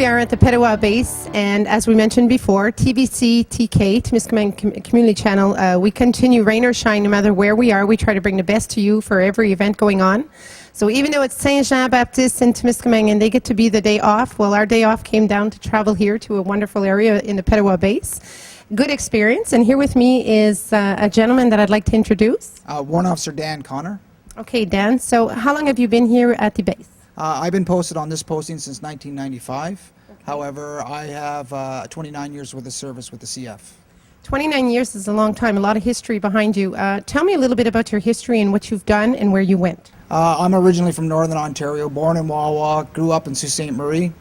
we are at the Petawawa base, and as we mentioned before, TVC TK, Temiskaming Community Channel, we continue rain or shine no matter where we are. We try to bring the best to you for every event going on. So even though it's Saint Jean Baptiste in Temiskaming and they get to be the day off, well, our day off came down to travel here to a wonderful area in the Petawawa base. Good experience, and here with me is a gentleman that I'd like to introduce. Warrant Officer Dan Connor. Okay, Dan, so how long have you been here at the base? I've been posted on this posting since 1995. Okay. However, I have 29 years worth of service with the CF. 29 years is a long time, a lot of history behind you. Tell me a little bit about your history and what you've done and where you went. I'm originally from Northern Ontario, born in Wawa, grew up in Sault Ste. Marie.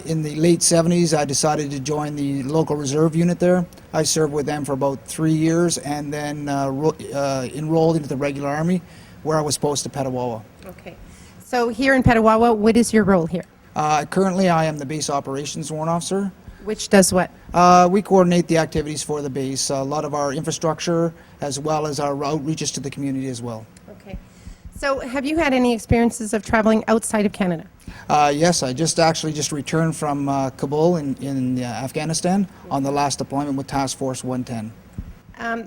In the late 70s, I decided to join the local reserve unit there. I served with them for about 3 years and then enrolled into the regular army, where I was posted to Petawawa. Okay. So here in Petawawa, what is your role here? Currently, I am the base operations warrant officer. Which does what? We coordinate the activities for the base, a lot of our infrastructure, as well as our outreaches to the community as well. Okay. So have you had any experiences of traveling outside of Canada? Yes, I just returned from Kabul in Afghanistan on the last deployment with Task Force 110.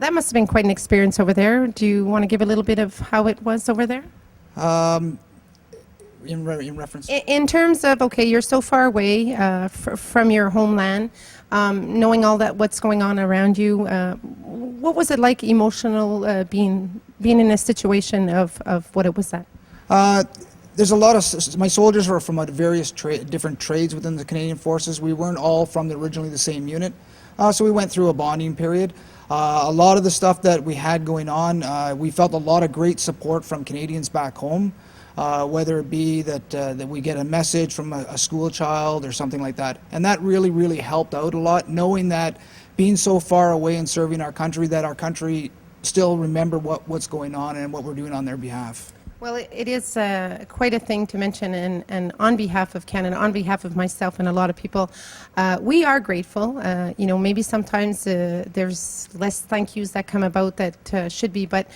That must have been quite an experience over there. Do you want to give a little bit of how it was over there? In reference? In terms of, okay, you're so far away from your homeland, knowing all that, what's going on around you, what was it like emotional being in a situation of what it was at? There's a lot of, my soldiers were from various different trades within the Canadian Forces. We weren't all from originally the same unit, so we went through a bonding period. A lot of the stuff that we had going on, we felt a lot of great support from Canadians back home, whether it be that we get a message from a school child or something like that. And that really, really helped out a lot, knowing that being so far away and serving our country, that our country still remember what's going on and what we're doing on their behalf. Well, it is quite a thing to mention, and on behalf of Canada, on behalf of myself and a lot of people, we are grateful. You know, maybe sometimes there's less thank yous that come about that should be, but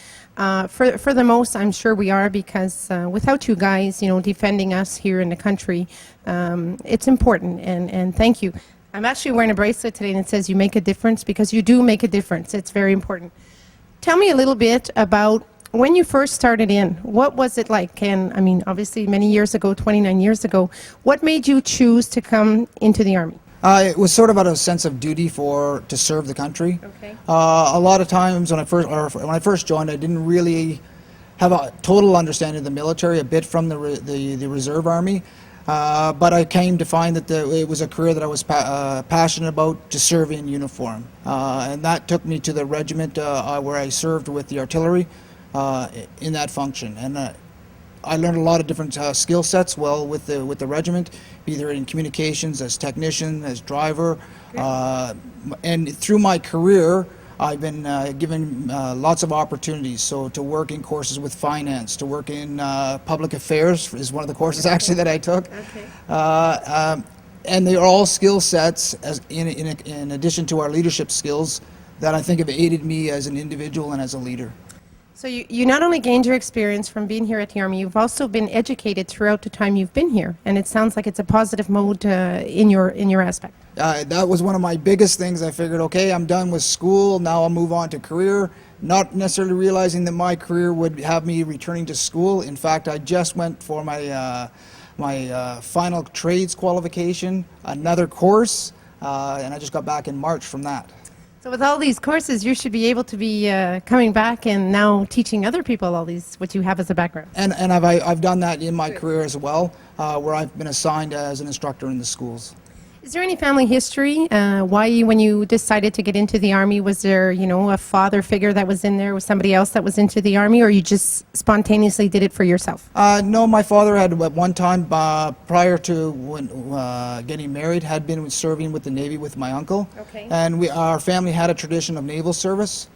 for the most, I'm sure we are, because without you guys, you know, defending us here in the country, it's important, and thank you. I'm actually wearing a bracelet today, and it says you make a difference, because you do make a difference. It's very important. Tell me a little bit about when you first started in, what was it like? And I mean, obviously many years ago, 29 years ago, what made you choose to come into the Army? It was sort of out of a sense of duty to serve the country. Okay. A lot of times when I first joined, I didn't really have a total understanding of the military, a bit from the reserve army. But I came to find that it was a career that I was passionate about, to serve in uniform. And that took me to the regiment where I served with the artillery. In that function, and I learned a lot of different skill sets with the regiment, either in communications, as technician, as driver, and through my career I've been given lots of opportunities. So to work in courses with finance, to work in public affairs is one of the courses actually that I took. Okay. And they are all skill sets in addition to our leadership skills that I think have aided me as an individual and as a leader. So you not only gained your experience from being here at the Army, you've also been educated throughout the time you've been here, and it sounds like it's a positive mode in your aspect. That was one of my biggest things. I figured, okay, I'm done with school, now I'll move on to career, not necessarily realizing that my career would have me returning to school. In fact, I just went for my final trades qualification, another course, and I just got back in March from that. So with all these courses, you should be able to be coming back and now teaching other people all these, what you have as a background. And I've done that in my career as well, where I've been assigned as an instructor in the schools. Is there any family history? When you decided to get into the Army, was there, you know, a father figure that was in there? Was somebody else that was into the Army, or you just spontaneously did it for yourself? No, my father had at one time, prior to getting married, had been serving with the Navy with my uncle. Okay. And our family had a tradition of naval service.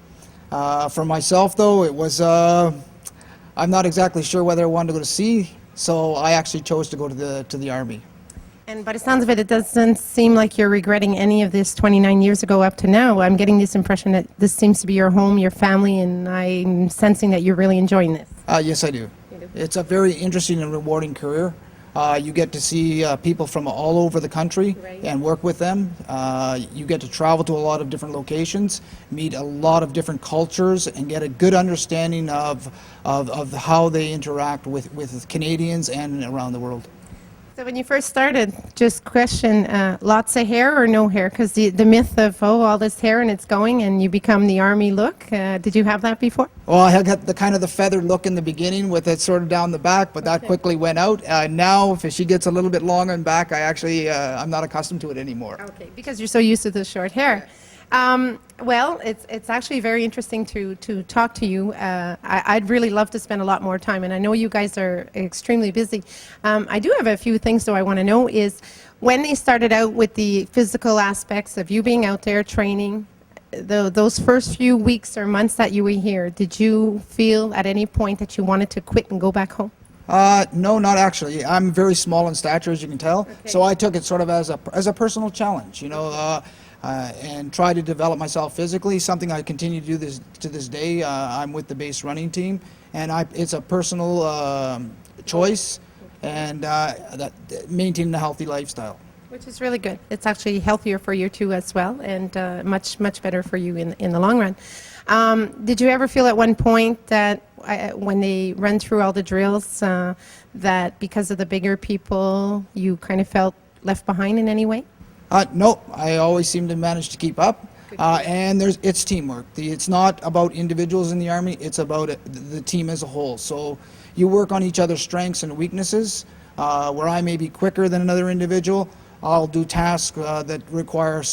For myself, though, it was, I'm not exactly sure whether I wanted to go to sea, so I actually chose to go to the Army. And by the sounds of it, it doesn't seem like you're regretting any of this 29 years ago up to now. I'm getting this impression that this seems to be your home, your family, and I'm sensing that you're really enjoying this. Yes, I do. It's a very interesting and rewarding career. You get to see people from all over the country and work with them. You get to travel to a lot of different locations, meet a lot of different cultures, and get a good understanding of how they interact with Canadians and around the world. So when you first started, just question, lots of hair or no hair? Because the myth of, oh, all this hair and it's going and you become the army look, did you have that before? Well, I had got the kind of the feathered look in the beginning with it sort of down the back, but that quickly went out. Now, if she gets a little bit longer in back, I'm not accustomed to it anymore. Okay, because you're so used to the short hair. Well, it's actually very interesting to talk to you. I'd really love to spend a lot more time, and I know you guys are extremely busy. I do have a few things, though, I want to know is when they started out with the physical aspects of you being out there training, those first few weeks or months that you were here, did you feel at any point that you wanted to quit and go back home? No, not actually. I'm very small in stature, as you can tell, so I took it sort of as a personal challenge, and try to develop myself physically, something I continue to do to this day. I'm with the base running team, and it's a personal choice, and maintaining a healthy lifestyle. Which is really good. It's actually healthier for you too as well, and much better for you in the long run. Did you ever feel at one point that when they run through all the drills that because of the bigger people you kind of felt left behind in any way? No, I always seem to manage to keep up, and it's teamwork. It's not about individuals in the Army, it's about the team as a whole. So you work on each other's strengths and weaknesses. Where I may be quicker than another individual, I'll do tasks that require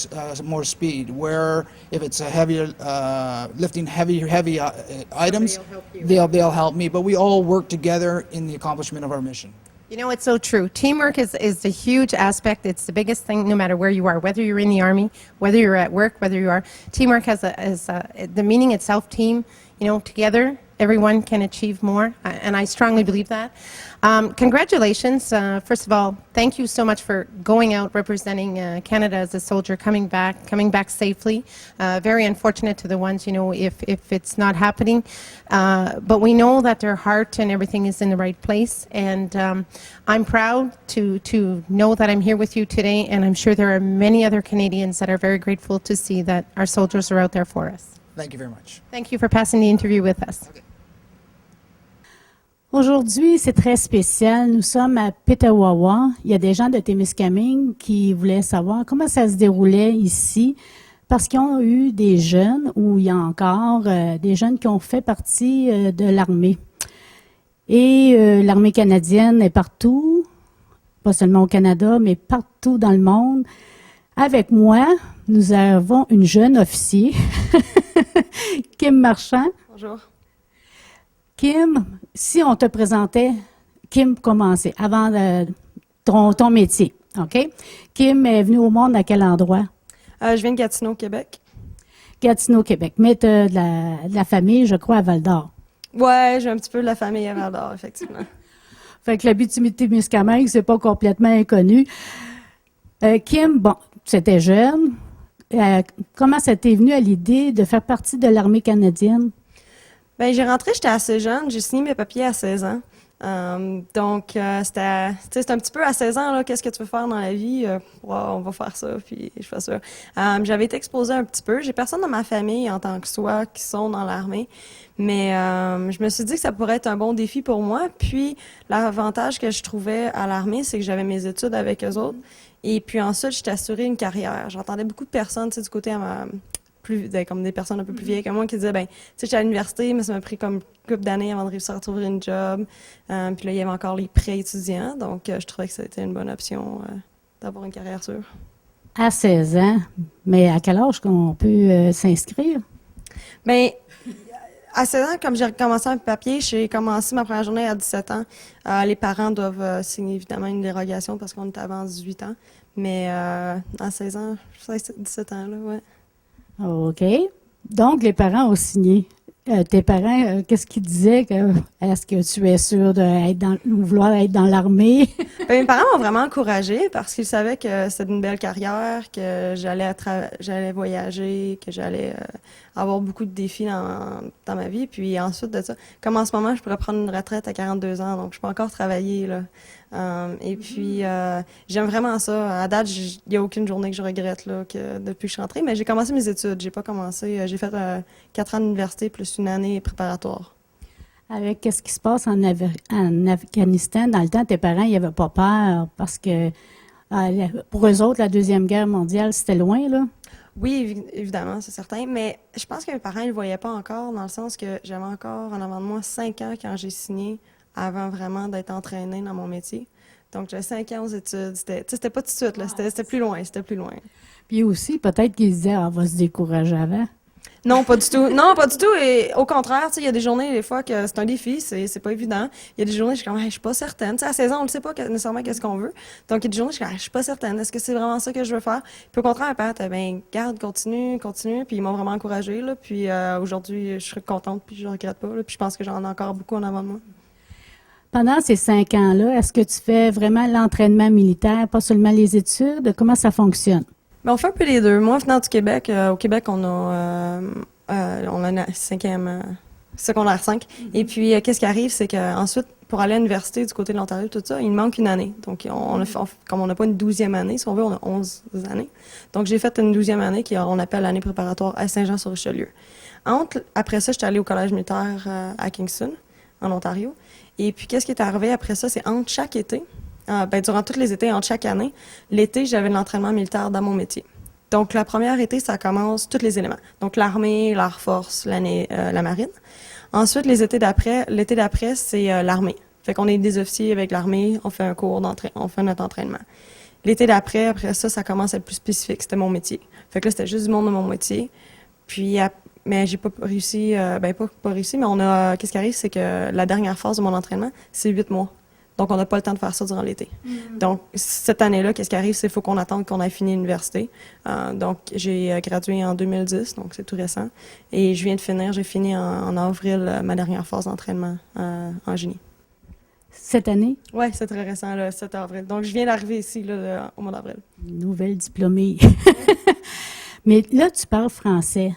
more speed. Where if it's a heavier, lifting heavy items, they'll help me. But we all work together in the accomplishment of our mission. You know, it's so true. Teamwork is a huge aspect. It's the biggest thing no matter where you are, whether you're in the Army, whether you're at work, whether you are. Teamwork has the meaning itself, team, together. Everyone can achieve more, and I strongly believe that. Congratulations. First of all, thank you so much for going out, representing Canada as a soldier, coming back safely. Very unfortunate to the ones, if it's not happening. But we know that their heart and everything is in the right place. And I'm proud to know that I'm here with you today, and I'm sure there are many other Canadians that are very grateful to see that our soldiers are out there for us. Thank you very much. Thank you for passing the interview with us. Okay. Aujourd'hui, c'est très spécial. Nous sommes à Petawawa. Il y a des gens de Témiscamingue qui voulaient savoir comment ça se déroulait ici, parce qu'ils ont eu des jeunes, ou il y a encore des jeunes qui ont fait partie de l'armée. Et l'armée canadienne est partout, pas seulement au Canada, mais partout dans le monde. Avec moi, nous avons une jeune officier, Kim Marchand. Bonjour. Kim, si on te présentait, Kim, commencer, avant ton métier, OK? Kim est venue au monde à quel endroit? Je viens de Gatineau, Québec. Gatineau, Québec. Mais tu as de la famille, je crois, à Val-d'Or. Ouais, j'ai un petit peu de la famille à Val-d'Or, effectivement. Fait que l'Abitibi-Témiscamingue, c'est pas complètement inconnu. Kim, bon, c'était jeune. Comment ça t'est venu à l'idée de faire partie de l'armée canadienne? Bien, j'étais assez jeune. J'ai signé mes papiers à 16 ans. Donc, c'était un petit peu à 16 ans, là, qu'est-ce que tu veux faire dans la vie? On va faire ça, puis je fais ça. J'avais été exposée un petit peu. J'ai personne dans ma famille en tant que soi qui sont dans l'armée. Mais je me suis dit que ça pourrait être un bon défi pour moi. Puis, l'avantage que je trouvais à l'armée, c'est que j'avais mes études avec eux autres. Et puis ensuite, j'étais assurée une carrière. J'entendais beaucoup de personnes, du côté comme des personnes un peu plus vieilles que moi qui disaient, j'étais à l'université, mais ça m'a pris comme une couple d'années avant de réussir à trouver une job. Puis là, il y avait encore les prêts étudiants. Donc, je trouvais que c'était une bonne option d'avoir une carrière sûre. À 16 ans. Mais à quel âge qu'on peut s'inscrire? Bien, à 16 ans, comme j'ai commencé un papier, j'ai commencé ma première journée à 17 ans. Les parents doivent signer évidemment une dérogation parce qu'on est avant 18 ans. Mais à 16 ans, 17 ans, là, ouais. OK. Donc, les parents ont signé. Tes parents, qu'est-ce qu'ils disaient? Est-ce que tu es sûr de vouloir être dans l'armée? Mes parents m'ont vraiment encouragée parce qu'ils savaient que c'était une belle carrière, que j'allais voyager, que j'allais avoir beaucoup de défis dans ma vie. Puis ensuite de ça, comme en ce moment, je pourrais prendre une retraite à 42 ans, donc je peux encore travailler là, Et puis, j'aime vraiment ça. À date, il n'y a aucune journée que je regrette là, depuis que je suis rentrée. Mais j'ai commencé mes études. J'ai pas commencé. J'ai fait 4 ans d'université plus une année préparatoire. Avec qu'est-ce qui se passe en Afghanistan, dans le temps, tes parents, ils n'avaient pas peur parce que pour eux autres, la Deuxième Guerre mondiale, c'était loin, là. Oui, évidemment, c'est certain. Mais je pense que mes parents ne le voyaient pas encore, dans le sens que j'avais encore en avant de moi 5 ans quand j'ai signé, avant vraiment d'être entraînée dans mon métier. Donc, j'avais 5 ans aux études. C'était pas tout de suite, là. C'était plus loin, c'était plus loin. Puis aussi, peut-être qu'ils se disaient, ah, on va se décourager avant. Non, pas du tout. Non, pas du tout. Et au contraire, tu sais, il y a des journées, des fois, que c'est un défi, c'est pas évident. Il y a des journées, je suis comme, hey, je suis pas certaine. Tu sais, à 16 ans, on ne sait pas nécessairement qu'est-ce qu'on veut. Donc, il y a des journées, je suis comme, hey, je suis pas certaine. Est-ce que c'est vraiment ça que je veux faire? Puis au contraire, mes parents étaient, ben, garde, continue, continue. Puis ils m'ont vraiment encouragée, là. Puis aujourd'hui, je suis contente, puis je regrette pas, là. Puis je pense que j'en ai encore beaucoup en avant de moi. Pendant ces 5 ans-là, est-ce que tu fais vraiment l'entraînement militaire, pas seulement les études? Comment ça fonctionne? Ben, on fait un peu les deux. Moi, venant du Québec, au Québec, on a un secondaire 5. Et puis, qu'est-ce qui arrive, c'est qu'ensuite, pour aller à l'université du côté de l'Ontario, tout ça, il manque une année. Donc, comme on n'a pas une 12e année, si on veut, on a 11 années. Donc, j'ai fait une 12e année qu'on appelle l'année préparatoire à Saint-Jean-sur-Richelieu. Après ça, j'étais allée au collège militaire à Kingston, en Ontario. Et puis, qu'est-ce qui est arrivé après ça, c'est entre chaque été, durant tous les étés, entre chaque année, l'été, j'avais de l'entraînement militaire dans mon métier. Donc, la première été, ça commence tous les éléments. Donc, l'armée, l'air force, la marine. Ensuite, l'été d'après, c'est l'armée. Fait qu'on est des officiers avec l'armée, on fait un cours on fait notre entraînement. L'été d'après, après ça, ça commence à être plus spécifique. C'était mon métier. Fait que là, c'était juste du monde de mon métier. Puis, mais j'ai pas réussi, pas réussi, mais qu'est-ce qui arrive, c'est que la dernière phase de mon entraînement, c'est 8 mois. Donc, on n'a pas le temps de faire ça durant l'été. Donc, cette année-là, qu'est-ce qui arrive, c'est qu'il faut qu'on attende qu'on ait fini l'université. Donc, j'ai gradué en 2010, donc c'est tout récent. Et j'ai fini en avril ma dernière phase d'entraînement en génie. Cette année? Oui, c'est très récent, le 7 avril. Donc, je viens d'arriver ici là, au mois d'avril. Nouvelle diplômée. Mais là, tu parles français.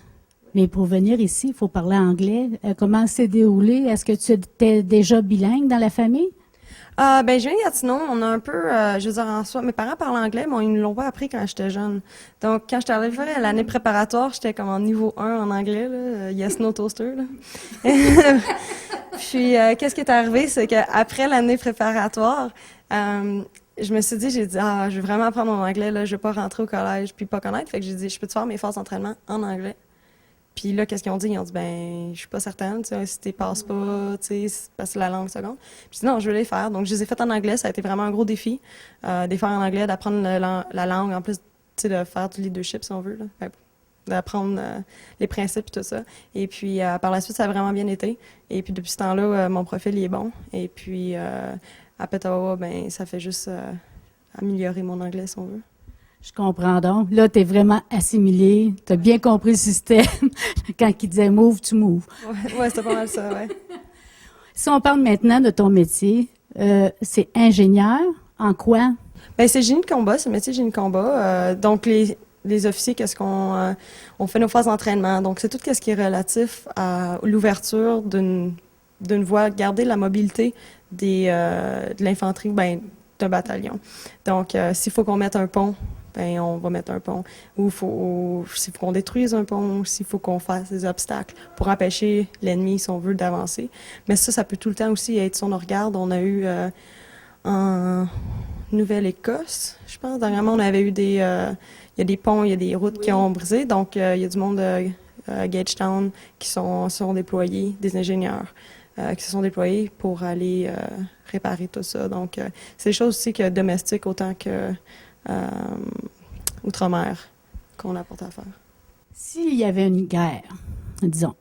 Mais pour venir ici, il faut parler anglais. Comment s'est déroulé? Est-ce que tu étais déjà bilingue dans la famille? Je viens de Gatineau, on a un peu, je veux dire, en soi, mes parents parlent anglais, mais ils ne l'ont pas appris quand j'étais jeune. Donc, quand j'étais arrivée à l'année préparatoire, j'étais comme en niveau 1 en anglais, là, yes, no toaster, là. Puis, qu'est-ce qui est arrivé, c'est qu'après l'année préparatoire, je me suis dit, j'ai dit, je veux vraiment apprendre mon anglais, là, je veux pas rentrer au collège puis pas connaître. Fait que j'ai dit, je peux-tu faire mes phases d'entraînement en anglais? Puis là, qu'est-ce qu'ils ont dit? Ils ont dit, ben, je suis pas certaine, tu sais, si tu passes pas, tu sais, parce que la langue seconde. Puis non, je veux les faire. Donc, je les ai faites en anglais. Ça a été vraiment un gros défi, de les faire en anglais, d'apprendre la langue, en plus, tu sais, de faire du leadership, si on veut, là. D'apprendre les principes et tout ça. Et puis, par la suite, ça a vraiment bien été. Et puis, depuis ce temps-là, mon profil, il est bon. Et puis, à Petawawa, ben, ça fait juste améliorer mon anglais, si on veut. Je comprends donc. Là, tu es vraiment assimilé. Tu as bien compris le système. Quand il disait move, tu moves. Ouais, c'était pas mal ça, ouais. Si on parle maintenant de ton métier, c'est ingénieur. En quoi? Ben, c'est génie de combat, c'est le métier de génie de combat. Donc, les officiers, qu'est-ce qu'on on fait nos phases d'entraînement. Donc, c'est tout ce qui est relatif à l'ouverture d'une voie, garder la mobilité de l'infanterie, ben, d'un bataillon. Donc, s'il faut qu'on mette un pont, ben, on va mettre un pont. Ou s'il faut qu'on détruise un pont, s'il faut qu'on fasse des obstacles pour empêcher l'ennemi, si on veut, d'avancer. Mais ça peut tout le temps aussi être son regard. On a eu en Nouvelle-Écosse, je pense, dernièrement, on avait eu il y a des ponts, il y a des routes qui ont brisé. Donc, il y a du monde de Gagetown qui sont déployés, des ingénieurs qui se sont déployés pour aller réparer tout ça. Donc, c'est des choses aussi que domestiques autant que outre-mer qu'on apporte à faire. S'il y avait une guerre, disons,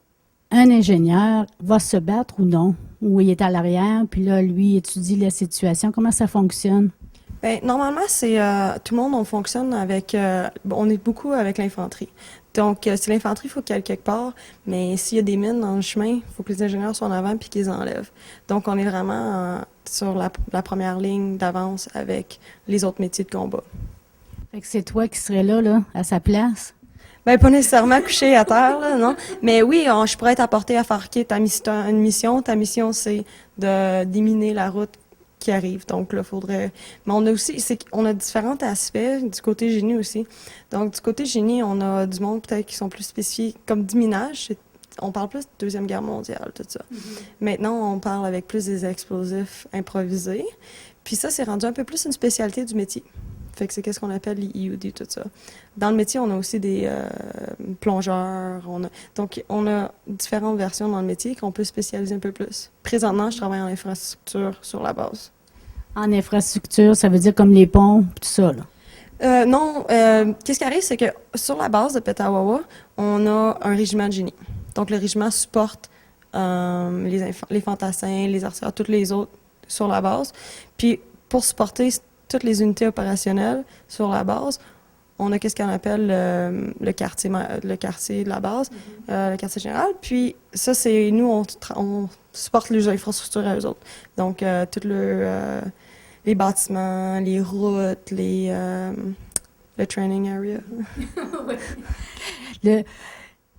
un ingénieur va se battre ou non, ou il est à l'arrière, puis là, lui étudie la situation. Comment ça fonctionne? Bien, normalement, c'est tout le monde, on fonctionne avec... on est beaucoup avec l'infanterie. Donc, si l'infanterie, il faut qu'elle aille quelque part, mais s'il y a des mines dans le chemin, il faut que les ingénieurs soient en avant puis qu'ils les enlèvent. Donc, on est vraiment sur la première ligne d'avance avec les autres métiers de combat. Fait que c'est toi qui serais là, à sa place? Ben, pas nécessairement couché à terre, là, non. Mais oui, je pourrais être apportée à faire, OK, une mission. Ta mission, c'est de déminer la route qui arrive. Donc là, faudrait... Mais on a aussi, on a différents aspects du côté génie aussi. Donc du côté génie, on a du monde peut-être qui sont plus spécifiés, comme du minage. On parle plus de Deuxième Guerre mondiale, tout ça. Maintenant, on parle avec plus des explosifs improvisés. Puis ça, c'est rendu un peu plus une spécialité du métier. Fait que c'est qu'est-ce qu'on appelle les EUD, tout ça. Dans le métier, on a aussi des plongeurs. Donc, on a différentes versions dans le métier qu'on peut spécialiser un peu plus. Présentement, je travaille en infrastructure sur la base. En infrastructure, ça veut dire comme les ponts, tout ça, là. Non, qu'est-ce qui arrive, c'est que sur la base de Petawawa, on a un régiment de génie. Donc, le régiment supporte les fantassins, les artilleurs, toutes les autres sur la base. Puis, pour supporter toutes les unités opérationnelles sur la base, on a qu'est-ce qu'on appelle le quartier de la base, le quartier général. Puis ça, c'est nous, on supporte les infrastructures à eux autres. Donc, les bâtiments, les routes, le training area.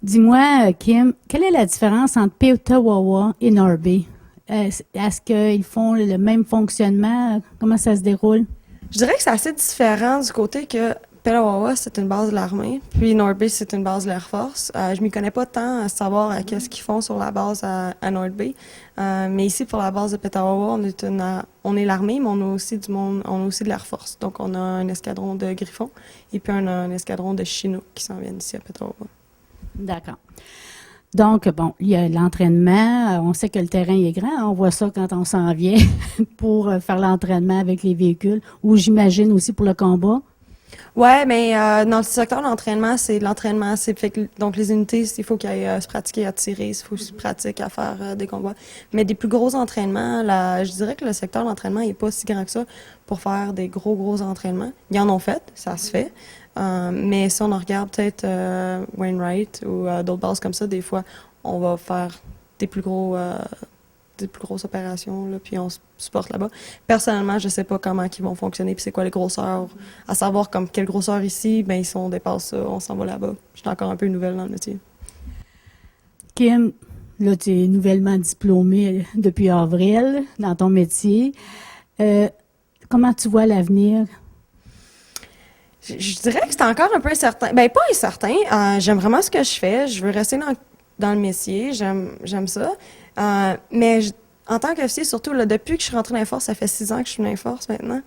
Dis-moi, Kim, quelle est la différence entre Petawawa et Norby? Est-ce qu'ils font le même fonctionnement? Comment ça se déroule? Je dirais que c'est assez différent du côté que Petawawa, c'est une base de l'armée, puis Norby, c'est une base de l'Air Force. Je m'y connais pas tant à savoir qu'est-ce qu'ils font sur la base à Norby. Mais ici, pour la base de Petawawa, on est l'armée, mais on a aussi on a aussi de l'Air Force. Donc, on a un escadron de Griffons et puis un escadron de Chinook qui s'en viennent ici à Petawawa. D'accord. Donc, bon, il y a l'entraînement. On sait que le terrain est grand. On voit ça quand on s'en vient pour faire l'entraînement avec les véhicules, ou j'imagine aussi pour le combat. Ouais, mais dans le secteur de l'entraînement, c'est de l'entraînement. Donc, les unités, il faut qu'ils aillent se pratiquer à tirer, il faut se pratiquer à faire des combats. Mais des plus gros entraînements, je dirais que le secteur de l'entraînement n'est pas si grand que ça pour faire des gros entraînements. Ils en ont fait, ça se fait. Mais si on en regarde peut-être Wainwright ou d'autres bases comme ça, des fois, on va faire des plus grosses opérations, là, puis on se supporte là-bas. Personnellement, je sais pas comment ils vont fonctionner, puis c'est quoi les grosseurs. À savoir comme quelle grosseur ici, ben si on dépasse ça, on s'en va là-bas. Je suis encore un peu nouvelle dans le métier. Kim, là, tu es nouvellement diplômée depuis avril dans ton métier. Comment tu vois l'avenir? Je dirais que c'est encore un peu incertain. Ben, pas incertain. J'aime vraiment ce que je fais. Je veux rester dans le métier. J'aime ça. Mais en tant qu'officier, surtout, là, depuis que je suis rentrée dans les forces, ça fait 6 ans que je suis dans les forces maintenant,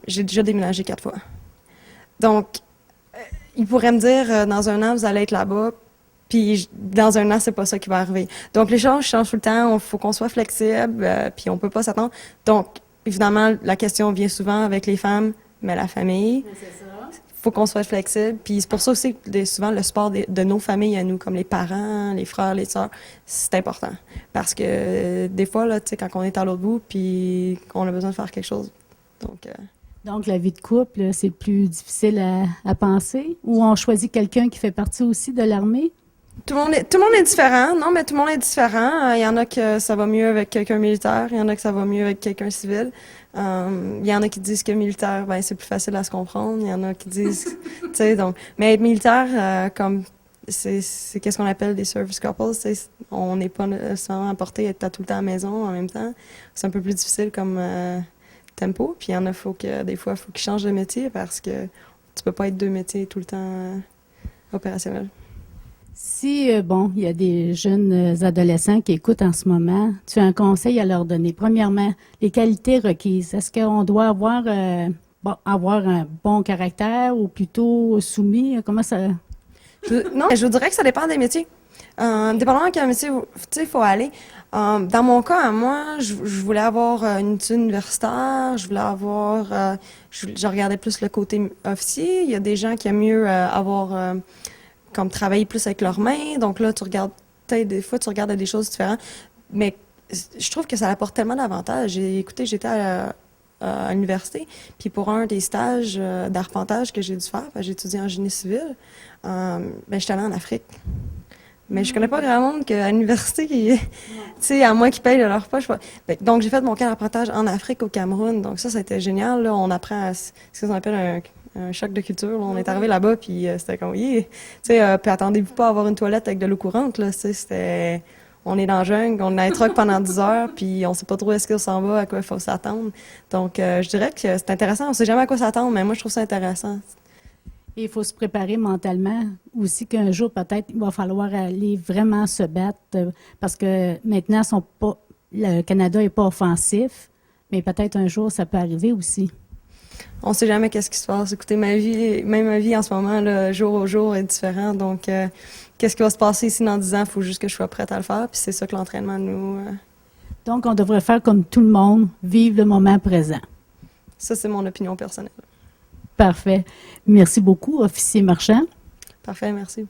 j'ai déjà déménagé 4 fois. Donc, ils pourraient me dire, dans un an, vous allez être là-bas, puis dans un an, c'est pas ça qui va arriver. Donc, les choses changent tout le temps. Il faut qu'on soit flexible, puis on peut pas s'attendre. Donc, évidemment, la question vient souvent avec les femmes, mais la famille. C'est ça. Faut qu'on soit flexible. Puis c'est pour ça aussi que souvent le support de nos familles à nous, comme les parents, les frères, les sœurs, c'est important. Parce que des fois, là, tu sais, quand on est à l'autre bout, puis qu'on a besoin de faire quelque chose. Donc, la vie de couple, là, c'est plus difficile à penser? Ou on choisit quelqu'un qui fait partie aussi de l'armée? Tout le monde est différent. Non, mais tout le monde est différent. Il y en a que ça va mieux avec quelqu'un militaire. Il y en a que ça va mieux avec quelqu'un civil. Il y en a qui disent que militaire, ben, c'est plus facile à se comprendre. Il y en a qui disent, tu sais, donc. Mais être militaire, comme, c'est qu'est-ce qu'on appelle des service couples. On n'est pas nécessairement apporté à être tout le temps à la maison en même temps. C'est un peu plus difficile comme tempo. Puis il y en a, des fois, il faut qu'ils changent de métier parce que tu peux pas être 2 métiers tout le temps opérationnels. Si, bon, il y a des jeunes adolescents qui écoutent en ce moment, tu as un conseil à leur donner. Premièrement, les qualités requises. Est-ce qu'on doit avoir un bon caractère ou plutôt soumis? Comment ça... Non, je vous dirais que ça dépend des métiers. Dépendamment de quel métier, il faut aller. Dans mon cas, à moi, je voulais avoir une étude universitaire, je voulais avoir... je regardais plus le côté officier. Il y a des gens qui aiment mieux avoir... comme travailler plus avec leurs mains. Donc là, tu regardes, peut-être des fois, tu regardes des choses différentes. Mais je trouve que ça apporte tellement d'avantages. J'étais à l'université, puis pour un des stages d'arpentage que j'ai dû faire, j'ai étudié en génie civil, j'étais allée en Afrique. Mais je connais pas grand monde qu'à l'université, tu sais, à moins qu'ils payent de leur poche. Donc, j'ai fait mon cas d'arpentage en Afrique, au Cameroun. Donc ça a été génial. Là, on apprend ce qu'on appelle un choc de culture. Là. On est arrivé là-bas, puis c'était comme, tu sais, puis attendez-vous pas à avoir une toilette avec de l'eau courante, là, c'était... on est dans la jungle, on est dans les trucks pendant 10 heures, puis on sait pas trop est-ce qu'on s'en va, à quoi il faut s'attendre. Donc, je dirais que c'est intéressant. On sait jamais à quoi s'attendre, mais moi, je trouve ça intéressant. Et il faut se préparer mentalement aussi qu'un jour, peut-être, il va falloir aller vraiment se battre parce que maintenant, le Canada n'est pas offensif, mais peut-être un jour, ça peut arriver aussi. On sait jamais qu'est-ce qui se passe. Écoutez, même ma vie en ce moment, là, jour au jour, est différente. Donc, qu'est-ce qui va se passer ici dans 10 ans? Il faut juste que je sois prête à le faire. Puis c'est ça que l'entraînement nous... Donc, on devrait faire comme tout le monde, vivre le moment présent. Ça, c'est mon opinion personnelle. Parfait. Merci beaucoup, officier Marchand. Parfait, merci.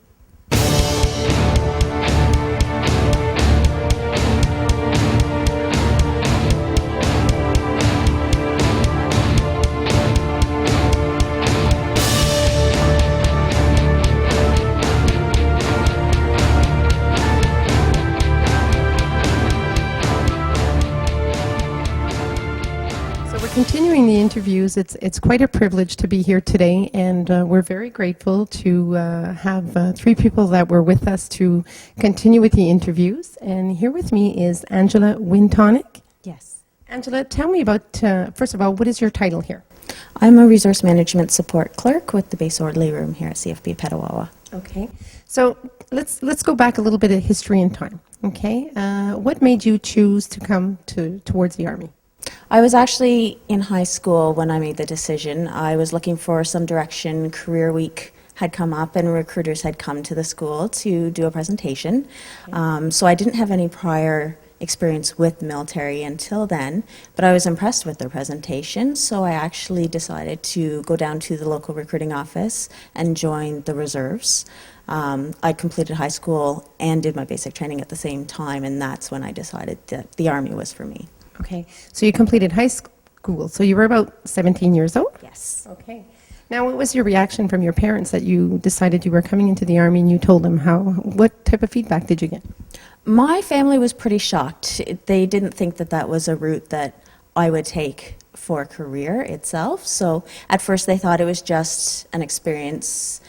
Continuing the interviews, it's quite a privilege to be here today, and we're very grateful to have three people that were with us to continue with the interviews. And here with me is Angela Wintonic. Yes. Angela, tell me about, first of all, what is your title here? I'm a resource management support clerk with the base orderly room here at CFB Petawawa. Okay, so let's go back a little bit of history and time. Okay, what made you choose to come towards the Army? I was actually in high school when I made the decision. I was looking for some direction. Career Week had come up and recruiters had come to the school to do a presentation. So I didn't have any prior experience with the military until then, but I was impressed with their presentation, so I actually decided to go down to the local recruiting office and join the reserves. I completed high school and did my basic training at the same time, and that's when I decided that the Army was for me. Okay, so you completed high school, so you were about 17 years old? Yes. Okay. Now, what was your reaction from your parents that you decided you were coming into the Army and you told them what type of feedback did you get? My family was pretty shocked. They didn't think that that was a route that I would take for a career itself. So at first they thought it was just an experience.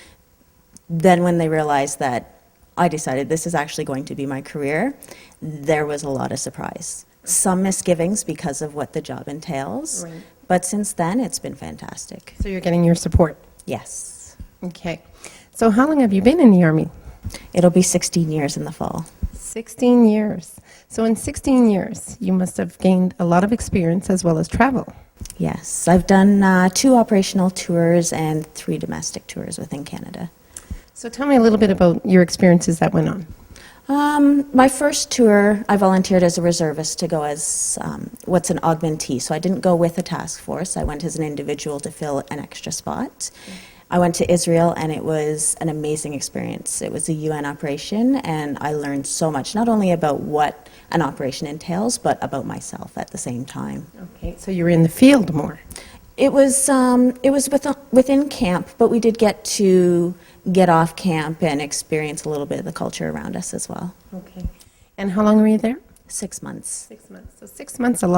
Then when they realized that I decided this is actually going to be my career, there was a lot of surprise. Some misgivings because of what the job entails. Right. But since then, it's been fantastic. So you're getting your support. Yes. Okay. So how long have you been in the Army? It'll be 16 years in the fall. 16 years. So in 16 years, you must have gained a lot of experience as well as travel. Yes. I've done 2 operational tours and 3 domestic tours within Canada. So tell me a little bit about your experiences that went on. My first tour, I volunteered as a reservist to go as what's an augmentee. So I didn't go with a task force. I went as an individual to fill an extra spot. I went to Israel, and it was an amazing experience. It was a UN operation, and I learned so much, not only about what an operation entails, but about myself at the same time. Okay, so you were in the field more. It was within camp, but we did get off camp and experience a little bit of the culture around us as well. Okay. And how long were you there? 6 months. 6 months. So 6 months, a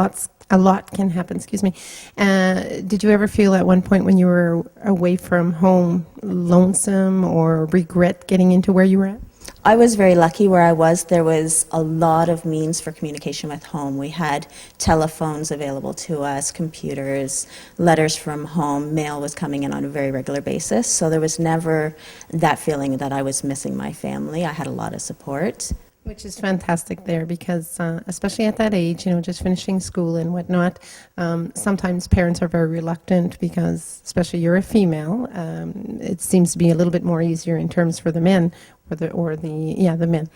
lot can happen. Excuse me. Did you ever feel at one point when you were away from home lonesome or regret getting into where you were at? I was very lucky where I was. There was a lot of means for communication with home. We had telephones available to us, computers, letters from home, mail was coming in on a very regular basis. So there was never that feeling that I was missing my family. I had a lot of support. Which is fantastic there because, especially at that age, just finishing school and whatnot, sometimes parents are very reluctant because, especially you're a female, it seems to be a little bit more easier in terms for the men, the men.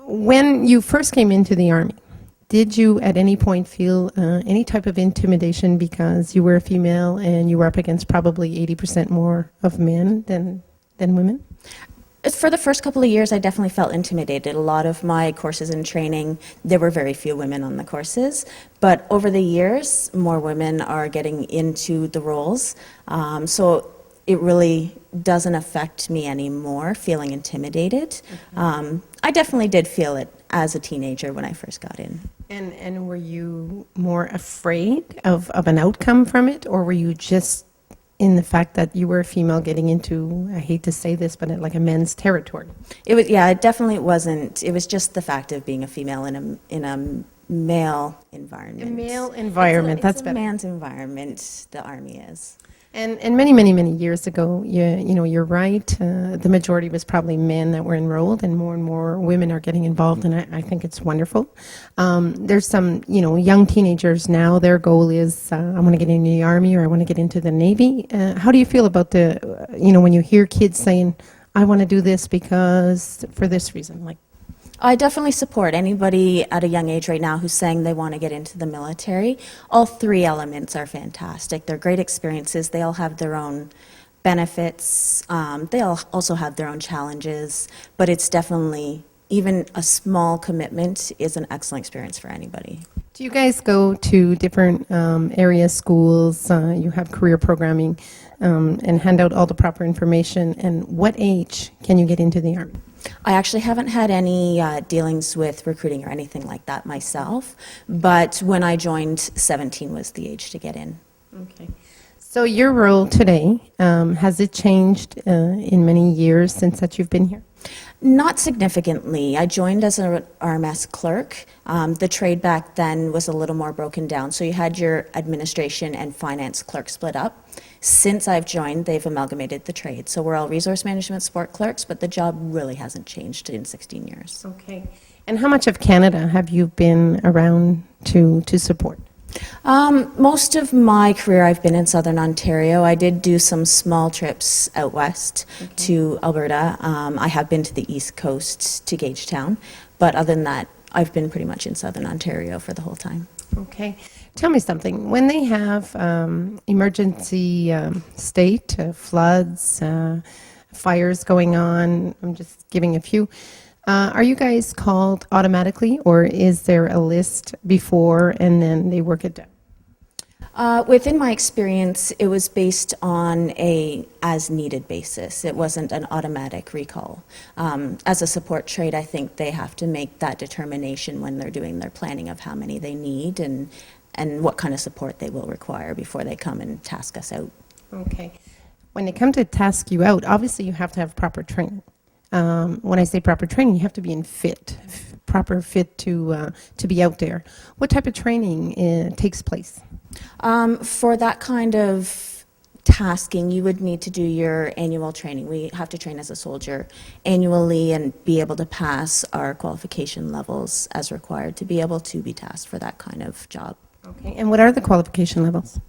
When you first came into the Army, did you at any point feel any type of intimidation because you were a female and you were up against probably 80% more of men than women? For the first couple of years, I definitely felt intimidated. A lot of my courses and training, there were very few women on the courses. But over the years, more women are getting into the roles. So it really doesn't affect me anymore, feeling intimidated. I definitely did feel it as a teenager when I first got in. And were you more afraid of an outcome from it, or were you just in the fact that you were a female getting into, I hate to say this, but like a men's territory. It was, yeah, it definitely wasn't. It was just the fact of being a female in a male environment. A male environment, that's it's a better. man's environment, the Army is. And many, many, many years ago, you know, you're right. The majority was probably men that were enrolled, and more women are getting involved, and I think it's wonderful. There's some, you know, young teenagers now. Their goal is, I want to get into the Army or I want to get into the Navy. How do you feel about the, you know, when you hear kids saying, I want to do this because for this reason, like? I definitely support anybody at a young age right now who's saying they want to get into the military. All three elements are fantastic. They're great experiences. They all have their own benefits. They all also have their own challenges, but it's definitely, even a small commitment is an excellent experience for anybody. Do you guys go to different area schools? You have career programming and hand out all the proper information. And what age can you get into the Army? I actually haven't had any dealings with recruiting or anything like that myself, but when I joined, 17 was the age to get in. Okay. So your role today, has it changed in many years since that you've been here? Not significantly. I joined as an RMS clerk. The trade back then was a little more broken down, so you had your administration and finance clerk split up. Since I've joined, they've amalgamated the trade. So we're all resource management support clerks, but the job really hasn't changed in 16 years. Okay. And how much of Canada have you been around to support? Most of my career I've been in Southern Ontario. I did do some small trips out west to Alberta. I have been to the East Coast to Gagetown, but other than that, I've been pretty much in Southern Ontario for the whole time. Okay. Tell me something. When they have emergency state, floods, fires going on, I'm just giving a few, are you guys called automatically, or is there a list before and then they work it down? Within my experience, it was based on a as-needed basis. It wasn't an automatic recall. As a support trade, I think they have to make that determination when they're doing their planning of how many they need and what kind of support they will require before they come and task us out. Okay. When they come to task you out, obviously you have to have proper training. When I say proper training, you have to be in proper fit to be out there. What type of training takes place? For that kind of tasking, you would need to do your annual training. We have to train as a soldier annually and be able to pass our qualification levels as required to be able to be tasked for that kind of job. Okay. And what are the qualification levels?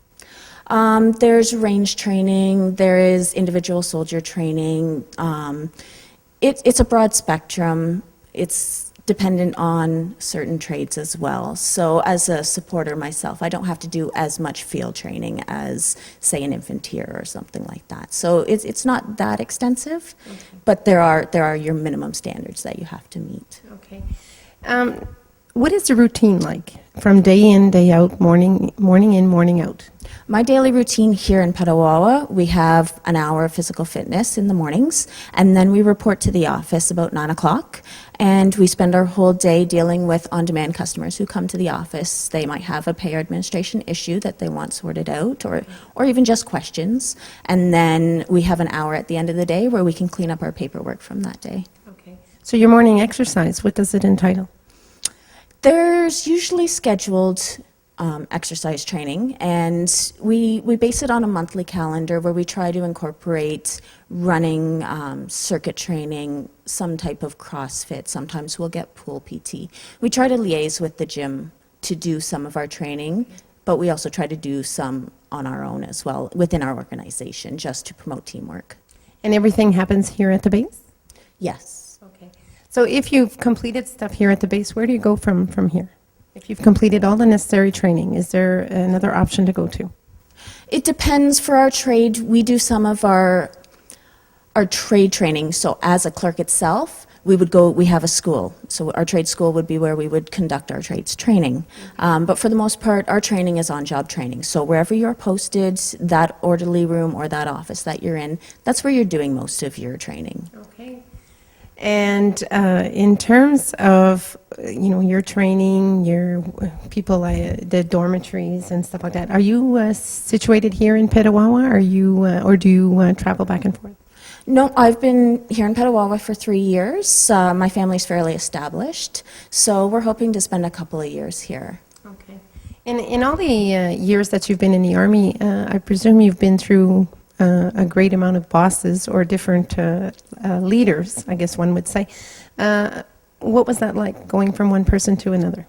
There's range training, there is individual soldier training. It's a broad spectrum. It's dependent on certain trades as well. So as a supporter myself, I don't have to do as much field training as, say, an infantier or something like that. So it's not that extensive, but there are your minimum standards that you have to meet. Okay. What is the routine like from day in, day out, morning in, morning out? My daily routine here in Petawawa, we have an hour of physical fitness in the mornings, and then we report to the office about 9 o'clock, and we spend our whole day dealing with on-demand customers who come to the office. They might have a payer administration issue that they want sorted out, or even just questions, and then we have an hour at the end of the day where we can clean up our paperwork from that day. Okay. So your morning exercise, what does it entitle? There's usually scheduled exercise training, and we base it on a monthly calendar where we try to incorporate running, circuit training, some type of CrossFit. Sometimes we'll get pool PT. We try to liaise with the gym to do some of our training, but we also try to do some on our own as well within our organization just to promote teamwork. And everything happens here at the base? Yes. Okay. So if you've completed stuff here at the base, where do you go from here? If you've completed all the necessary training, is there another option to go to? It depends. For our trade, we do some of our trade training. So as a clerk itself, we have a school. So our trade school would be where we would conduct our trades training. But for the most part, our training is on-job training. So wherever you're posted, that orderly room or that office that you're in, that's where you're doing most of your training. Okay. And in terms of, your training, your people, the dormitories and stuff like that, are you situated here in Petawawa? Are you, or do you travel back and forth? No, I've been here in Petawawa for 3 years. My family's fairly established, so we're hoping to spend a couple of years here. Okay. In all the years that you've been in the Army, I presume you've been through a great amount of bosses or different leaders, I guess one would say. What was that like, going from one person to another?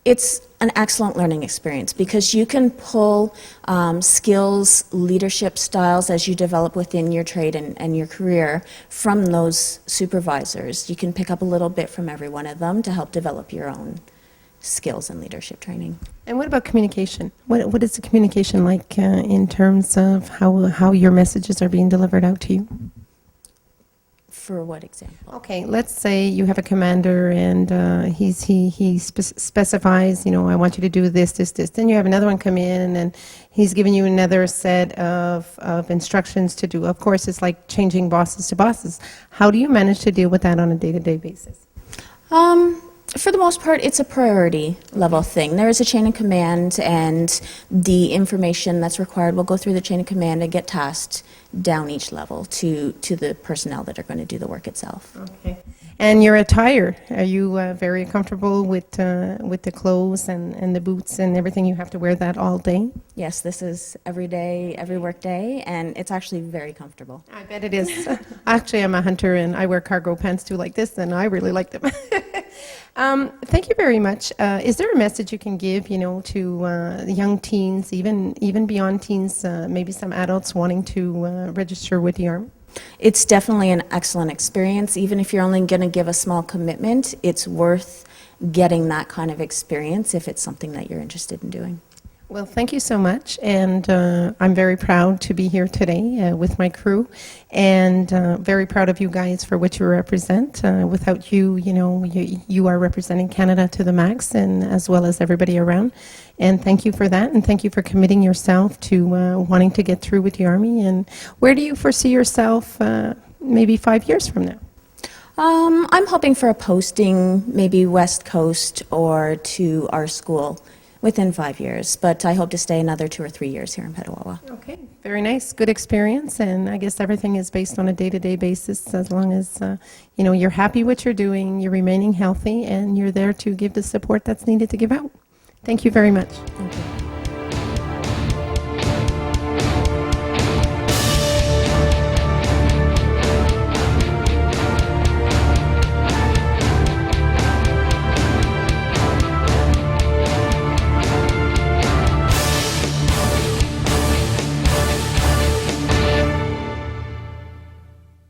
It's an excellent learning experience because you can pull skills, leadership styles as you develop within your trade and your career from those supervisors. You can pick up a little bit from every one of them to help develop your own skills and leadership training. And what about communication? What is the communication like in terms of how your messages are being delivered out to you? For what example? Okay, let's say you have a commander and he specifies, I want you to do this, this, this. Then you have another one come in and he's giving you another set of instructions to do. Of course, it's like changing bosses to bosses. How do you manage to deal with that on a day-to-day basis? For the most part, it's a priority level thing. There is a chain of command, and the information that's required will go through the chain of command and get tasked down each level to the personnel that are going to do the work itself. Okay. And your attire, are you very comfortable with the clothes and the boots and everything? You have to wear that all day? Yes, this is every day, every work day, and it's actually very comfortable. I bet it is. Actually, I'm a hunter and I wear cargo pants too like this, and I really like them. Thank you very much. Is there a message you can give, to young teens, even beyond teens, maybe some adults wanting to register with the Army? It's definitely an excellent experience. Even if you're only going to give a small commitment, it's worth getting that kind of experience if it's something that you're interested in doing. Well, thank you so much, and I'm very proud to be here today with my crew, and very proud of you guys for what you represent. Without you, you are representing Canada to the max, and as well as everybody around. And thank you for that, and thank you for committing yourself to wanting to get through with the Army. And where do you foresee yourself maybe 5 years from now? I'm hoping for a posting, maybe West Coast or to our school within 5 years, but I hope to stay another 2 or 3 years here in Petawawa. Okay, very nice, good experience, and I guess everything is based on a day-to-day basis as long as you're happy what you're doing, you're remaining healthy, and you're there to give the support that's needed to give out. Thank you very much. Thank you.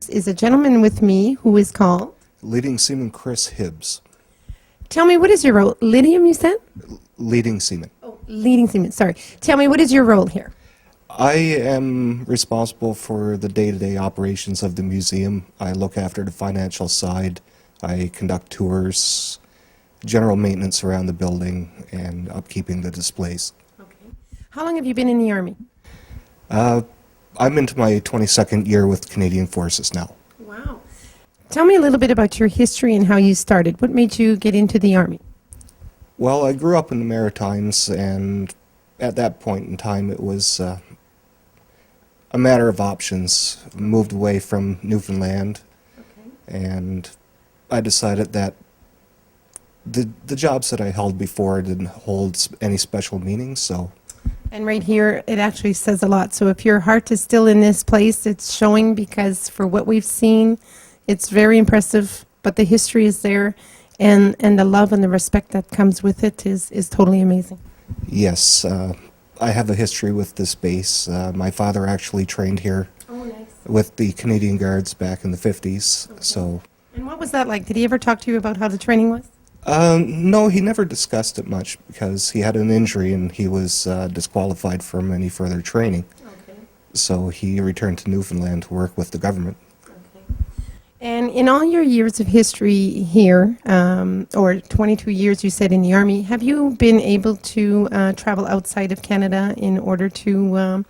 Is a gentleman with me who is called. Leading Seaman Chris Hibbs. Tell me, what is your role? Lydium, you said? Leading Seaman. Oh, leading seaman, sorry. Tell me, what is your role here? I am responsible for the day-to-day operations of the museum. I look after the financial side. I conduct tours, general maintenance around the building, and upkeeping the displays. Okay. How long have you been in the Army? I'm into my 22nd year with Canadian Forces now. Wow. Tell me a little bit about your history and how you started. What made you get into the Army? Well, I grew up in the Maritimes, and at that point in time it was a matter of options. Moved away from Newfoundland, and I decided that the jobs that I held before didn't hold any special meaning, so... And right here, it actually says a lot. So if your heart is still in this place, it's showing, because for what we've seen, it's very impressive, but the history is there, and the love and the respect that comes with it is totally amazing. Yes, I have a history with this base. My father actually trained here with the Canadian Guards back in the 50s. Okay. So. And what was that like? Did he ever talk to you about how the training was? No, he never discussed it much because he had an injury and he was disqualified from any further training. Okay. So he returned to Newfoundland to work with the government. Okay. And in all your years of history here, or 22 years you said in the Army, have you been able to travel outside of Canada in order to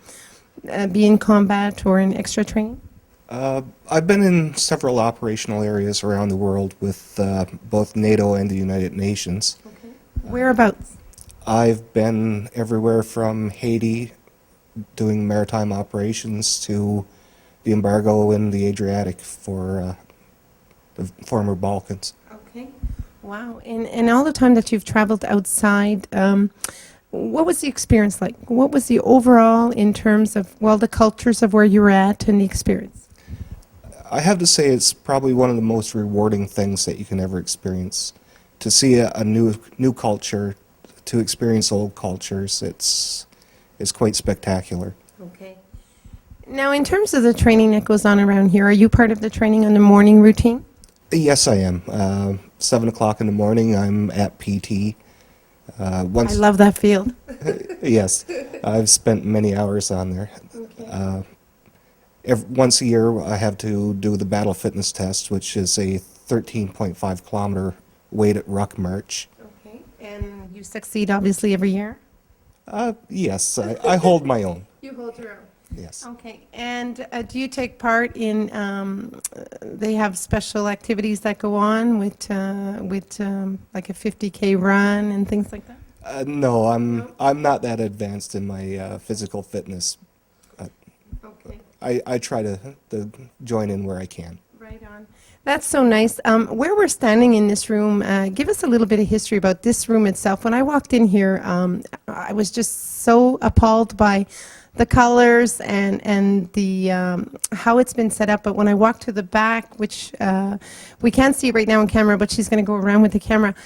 be in combat or in extra training? I've been in several operational areas around the world with both NATO and the United Nations. Whereabouts? I've been everywhere from Haiti, doing maritime operations, to the embargo in the Adriatic for the former Balkans. Okay. Wow. And all the time that you've traveled outside, what was the experience like? What was the overall in terms of, well, the cultures of where you were at and the experience? I have to say it's probably one of the most rewarding things that you can ever experience. To see a new culture, to experience old cultures, it's quite spectacular. Okay. Now, in terms of the training that goes on around here, are you part of the training on the morning routine? Yes, I am. 7 o'clock in the morning, I'm at PT. I love that field. Yes, I've spent many hours on there. Once a year, I have to do the battle fitness test, which is a 13.5 kilometer weighted ruck march. Okay. And you succeed, obviously, every year? Yes, I hold my own. You hold your own. Yes. Okay. And do you take part in, they have special activities that go on with like a 50K run and things like that? No, I'm not that advanced in my physical fitness. Okay. I try to join in where I can. Right on. That's so nice. Where we're standing in this room, give us a little bit of history about this room itself. When I walked in here, I was just so appalled by the colors and the how it's been set up. But when I walked to the back, which we can't see right now on camera, but she's going to go around with the camera,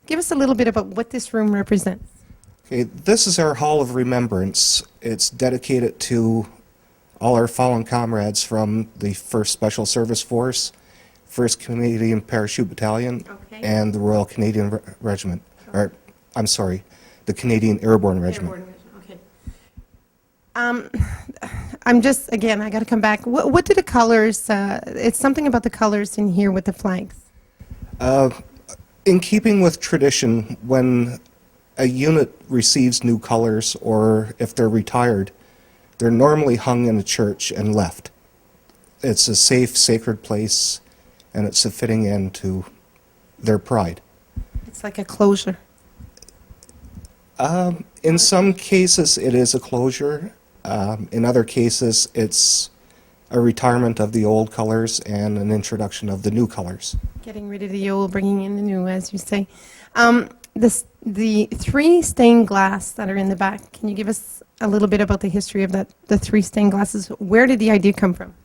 give us a little bit about what this room represents. Okay, this is our Hall of Remembrance. It's dedicated to all our fallen comrades from the 1st Special Service Force, 1st Canadian Parachute Battalion, Okay. and the Royal Canadian Regiment. Or, I'm sorry, the Canadian Airborne Regiment. Okay. I'm just, again, I got to come back. What do the colors, it's something about the colors in here with the flags. In keeping with tradition, when a unit receives new colors or if they're retired, they're normally hung in a church and left. It's a safe, sacred place, and it's a fitting end to their pride. It's like a closure. In some cases, it is a closure. In other cases, it's a retirement of the old colors and an introduction of the new colors. Getting rid of the old, bringing in the new, as you say. The 3 stained glass that are in the back, can you give us a little bit about the history of the 3 stained glasses? Where did the idea come from?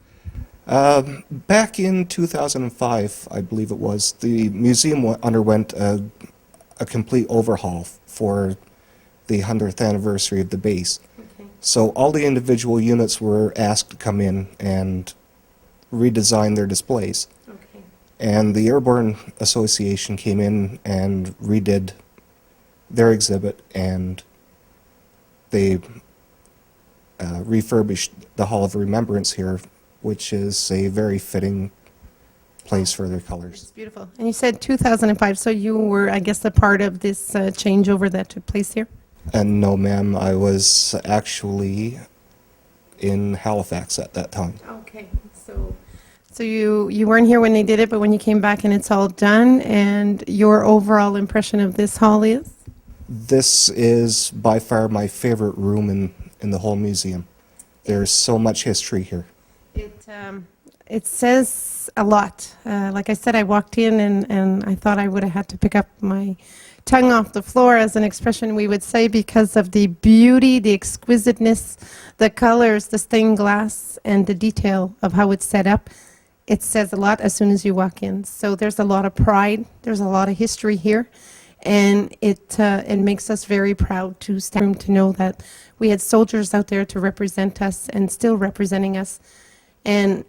Back in 2005, I believe it was, the museum underwent a complete overhaul for the 100th anniversary of the base. Okay. So all the individual units were asked to come in and redesign their displays. Okay. And the Airborne Association came in and redid their exhibit, and they refurbished the Hall of Remembrance here, which is a very fitting place for their colors. It's beautiful. And you said 2005, so you were, I guess, a part of this changeover that took place here? And no, ma'am, I was actually in Halifax at that time. Okay. So you weren't here when they did it, but when you came back and it's all done, and your overall impression of this hall is? This is by far my favorite room in the whole museum. There's so much history here. It says a lot. Like I said, I walked in and I thought I would have had to pick up my tongue off the floor, as an expression we would say, because of the beauty, the exquisiteness, the colors, the stained glass, and the detail of how it's set up. It says a lot as soon as you walk in. So there's a lot of pride. There's a lot of history here. And it makes us very proud to stand to know that we had soldiers out there to represent us and still representing us. And,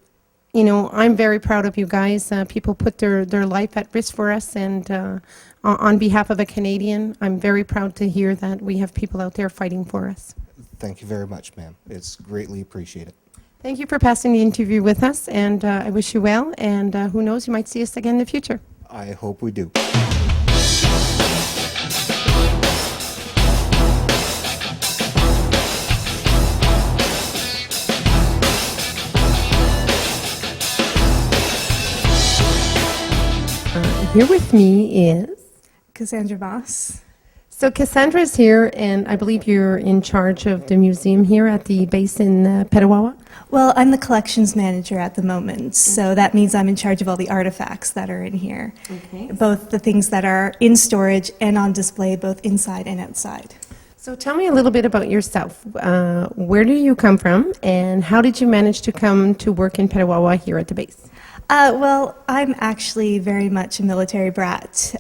you know, I'm very proud of you guys. People put their life at risk for us. And on behalf of a Canadian, I'm very proud to hear that we have people out there fighting for us. Thank you very much, ma'am. It's greatly appreciated. Thank you for passing the interview with us. And I wish you well. And who knows, you might see us again in the future. I hope we do. here with me is... Cassandra Voss. So Cassandra's here, and I believe you're in charge of the museum here at the base in Petawawa? Well, I'm the collections manager at the moment, so that means I'm in charge of all the artifacts that are in here. Okay. Both the things that are in storage and on display, both inside and outside. So tell me a little bit about yourself. Where do you come from, and how did you manage to come to work in Petawawa here at the base? Well, I'm actually very much a military brat.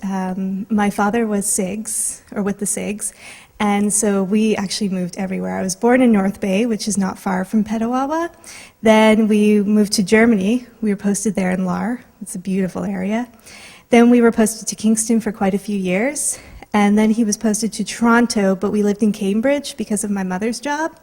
My father was SIGs, or with the SIGs, and so we actually moved everywhere. I was born in North Bay, which is not far from Petawawa. Then we moved to Germany. We were posted there in Lahr. It's a beautiful area. Then we were posted to Kingston for quite a few years, and then he was posted to Toronto, but we lived in Cambridge because of my mother's job.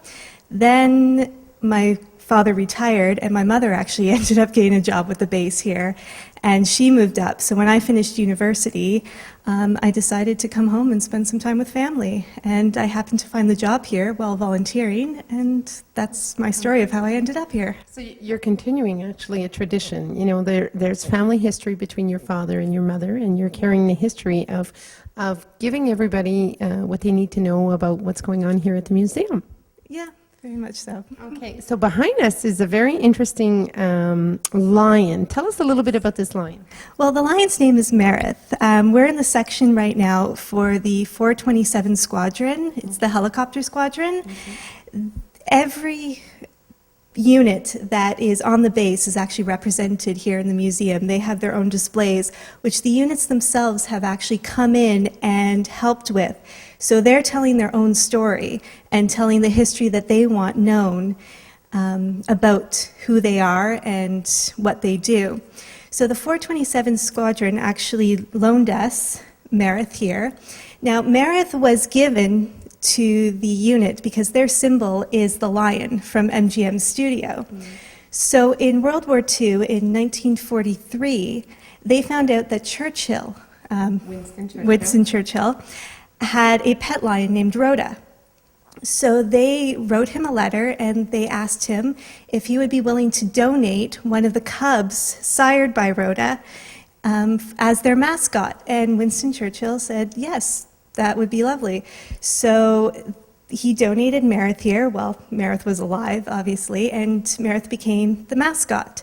Then my father retired, and my mother actually ended up getting a job with the base here, and she moved up. So when I finished university, I decided to come home and spend some time with family, and I happened to find the job here while volunteering, and that's my story of how I ended up here. So you're continuing actually a tradition. You know, there's family history between your father and your mother, and you're carrying the history of giving everybody what they need to know about what's going on here at the museum. Yeah, very much so. Okay, so behind us is a very interesting lion. Tell us a little bit about this lion. Well, the lion's name is Meredith. We're in the section right now for the 427 Squadron. It's the helicopter squadron. Every unit that is on the base is actually represented here in the museum. They have their own displays, which the units themselves have actually come in and helped with. So they're telling their own story and telling the history that they want known about who they are and what they do. So the 427 Squadron actually loaned us Meredith here. Now, Meredith was given to the unit because their symbol is the lion from MGM's studio. So in World War II, in 1943, they found out that Churchill, Winston Churchill, had a pet lion named Rhoda. So they wrote him a letter and they asked him if he would be willing to donate one of the cubs sired by Rhoda as their mascot. And Winston Churchill said, yes, that would be lovely. So he donated Meredith here. Well, Meredith was alive, obviously, and Meredith became the mascot.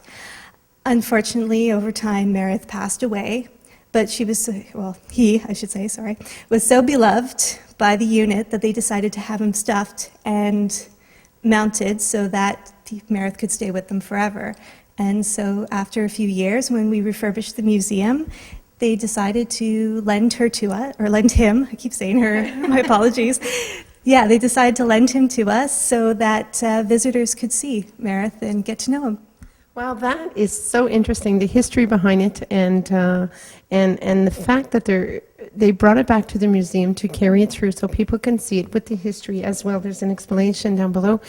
Unfortunately, over time, Meredith passed away, but she was, well, he, I should say, sorry, was so beloved by the unit that they decided to have him stuffed and mounted so that Meredith could stay with them forever. And so after a few years, when we refurbished the museum, they decided to lend her to us, or lend him, I keep saying her, my apologies. Yeah, they decided to lend him to us so that visitors could see Meredith and get to know him. Well, that is so interesting, the history behind it, and the fact that they brought it back to the museum to carry it through so people can see it with the history as well. There's an explanation down below.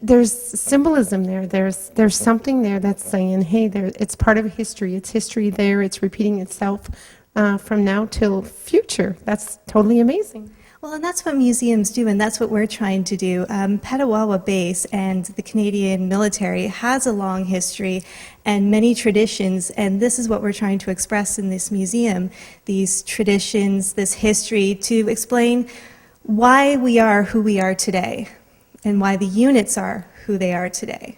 There's symbolism there. There's something there that's saying, hey, it's part of history. It's history there. It's repeating itself from now till future. That's totally amazing. Well, and that's what museums do, and that's what we're trying to do. Petawawa Base and the Canadian military has a long history and many traditions, and this is what we're trying to express in this museum, these traditions, this history, to explain why we are who we are today and why the units are who they are today.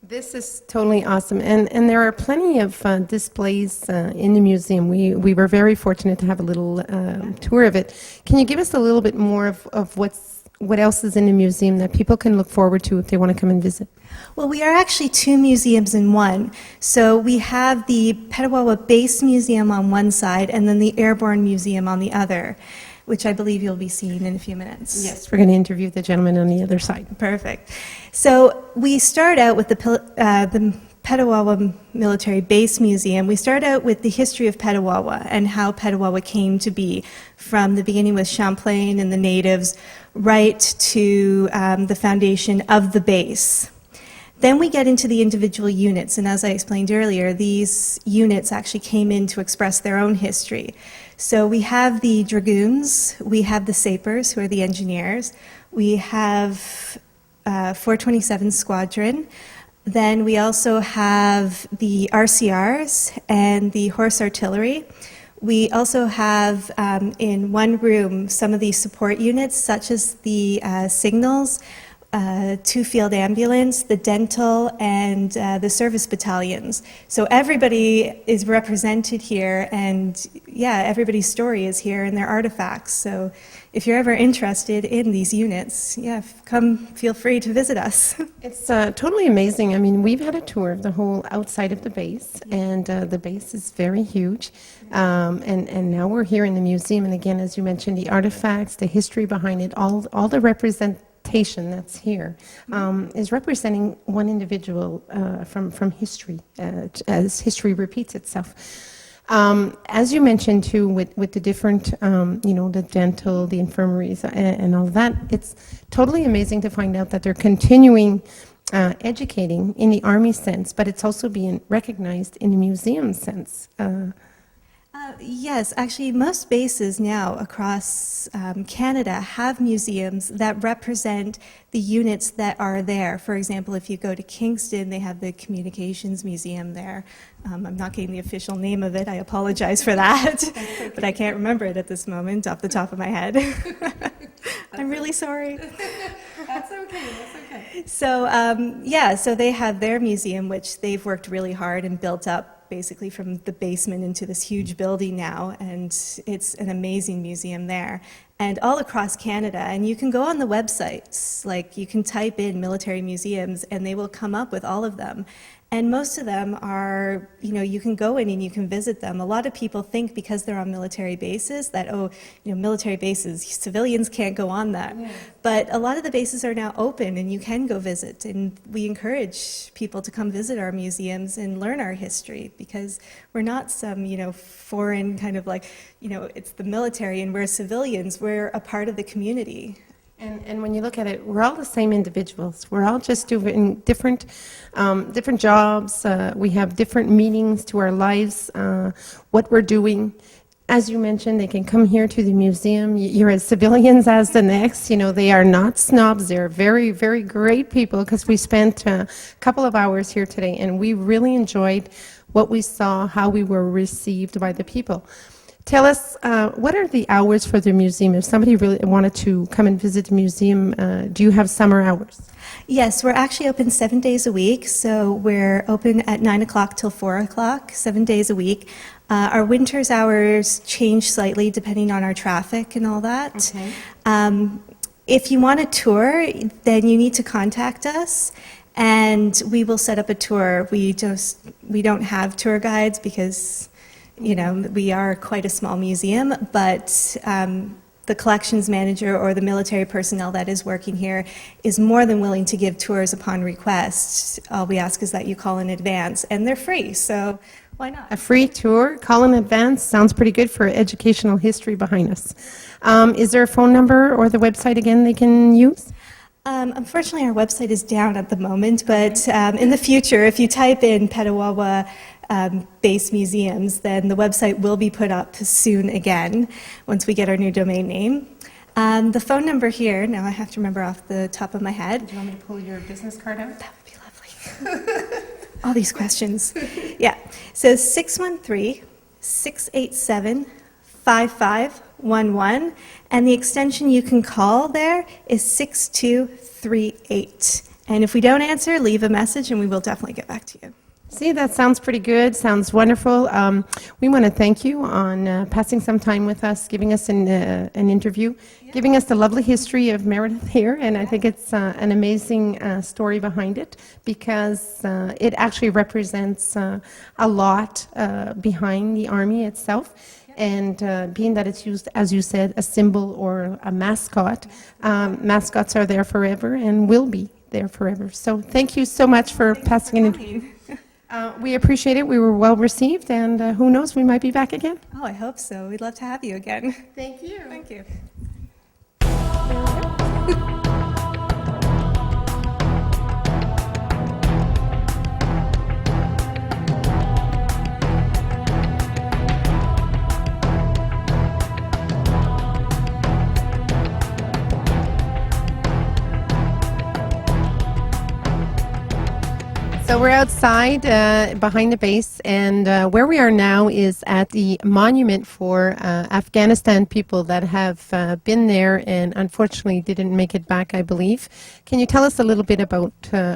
This is totally awesome, and there are plenty of displays in the museum. We were very fortunate to have a little tour of it. Can you give us a little bit more of what else is in the museum that people can look forward to if they want to come and visit? Well, we are actually two museums in one. So we have the Petawawa Base Museum on one side and then the Airborne Museum on the other, which I believe you'll be seeing in a few minutes. Yes, we're going to interview the gentleman on the other side. Perfect. So we start out with the Petawawa Military Base Museum. We start out with the history of Petawawa and how Petawawa came to be, from the beginning with Champlain and the natives right to the foundation of the base. Then we get into the individual units, and as I explained earlier, these units actually came in to express their own history. So we have the Dragoons, we have the Sapers, who are the engineers, we have 427 Squadron, Then we also have the RCRs and the horse artillery. We also have in one room some of the support units, such as the signals, two-field ambulance, the dental, and the service battalions. So everybody is represented here, and yeah, everybody's story is here and their artifacts. So if you're ever interested in these units, yeah, come feel free to visit us. It's totally amazing. I mean, we've had a tour of the whole outside of the base, and the base is very huge. And now we're here in the museum, and again, as you mentioned, the artifacts, the history behind it, all the representation that's here is representing one individual from history, as history repeats itself. As you mentioned too, with the different, the dental, the infirmaries, and all that, it's totally amazing to find out that they're continuing educating in the Army sense, but it's also being recognized in the museum sense. Yes, actually, most bases now across Canada have museums that represent the units that are there. For example, if you go to Kingston, they have the Communications Museum there. I'm not getting the official name of it. I apologize for that, but I can't remember it at this moment off the top of my head. I'm really sorry. That's okay, that's okay. So, so they have their museum, which they've worked really hard and built up basically from the basement into this huge building now, and it's an amazing museum there. And all across Canada, and you can go on the websites, like you can type in military museums and they will come up with all of them. And most of them are, you can go in and you can visit them. A lot of people think because they're on military bases that, military bases, civilians can't go on that. Yeah. But a lot of the bases are now open and you can go visit. And we encourage people to come visit our museums and learn our history, because we're not some, foreign kind of like, it's the military and we're civilians. We're a part of the community. And when you look at it, we're all the same individuals. We're all just doing different jobs. We have different meanings to our lives, what we're doing. As you mentioned, they can come here to the museum. You're as civilians as the next. They are not snobs. They're very, very great people, because we spent a couple of hours here today, and we really enjoyed what we saw, how we were received by the people. Tell us, what are the hours for the museum? If somebody really wanted to come and visit the museum, do you have summer hours? Yes, we're actually open 7 days a week. So we're open at 9 o'clock till 4 o'clock, 7 days a week. Our winter's hours change slightly depending on our traffic and all that. Okay. If you want a tour, then you need to contact us, and we will set up a tour. We don't have tour guides because we are quite a small museum, but the collections manager or the military personnel that is working here is more than willing to give tours upon request. All we ask is that you call in advance, and they're free, so why not? A free tour, call in advance, sounds pretty good for educational history behind us. Is there a phone number or the website again they can use? Unfortunately, our website is down at the moment, but in the future, if you type in Petawawa base museums, then the website will be put up soon again once we get our new domain name. The phone number here, now I have to remember off the top of my head. Do you want me to pull your business card out? That would be lovely. All these questions. Yeah, so 613-687-5511, and the extension you can call there is 6238. And if we don't answer, leave a message and we will definitely get back to you. See, that sounds pretty good, sounds wonderful. We want to thank you on passing some time with us, giving us an interview, giving us the lovely history of Meredith here, and I think it's an amazing story behind it, because it actually represents a lot behind the Army itself. And being that it's used, as you said, a symbol or a mascot, mascots are there forever and will be there forever. So thank you so much for passing it in. We appreciate it. We were well received, and who knows, we might be back again. Oh, I hope so. We'd love to have you again. Thank you. Thank you. So we're outside behind the base, and where we are now is at the monument for Afghanistan people that have been there and unfortunately didn't make it back, I believe. Can you tell us a little bit about,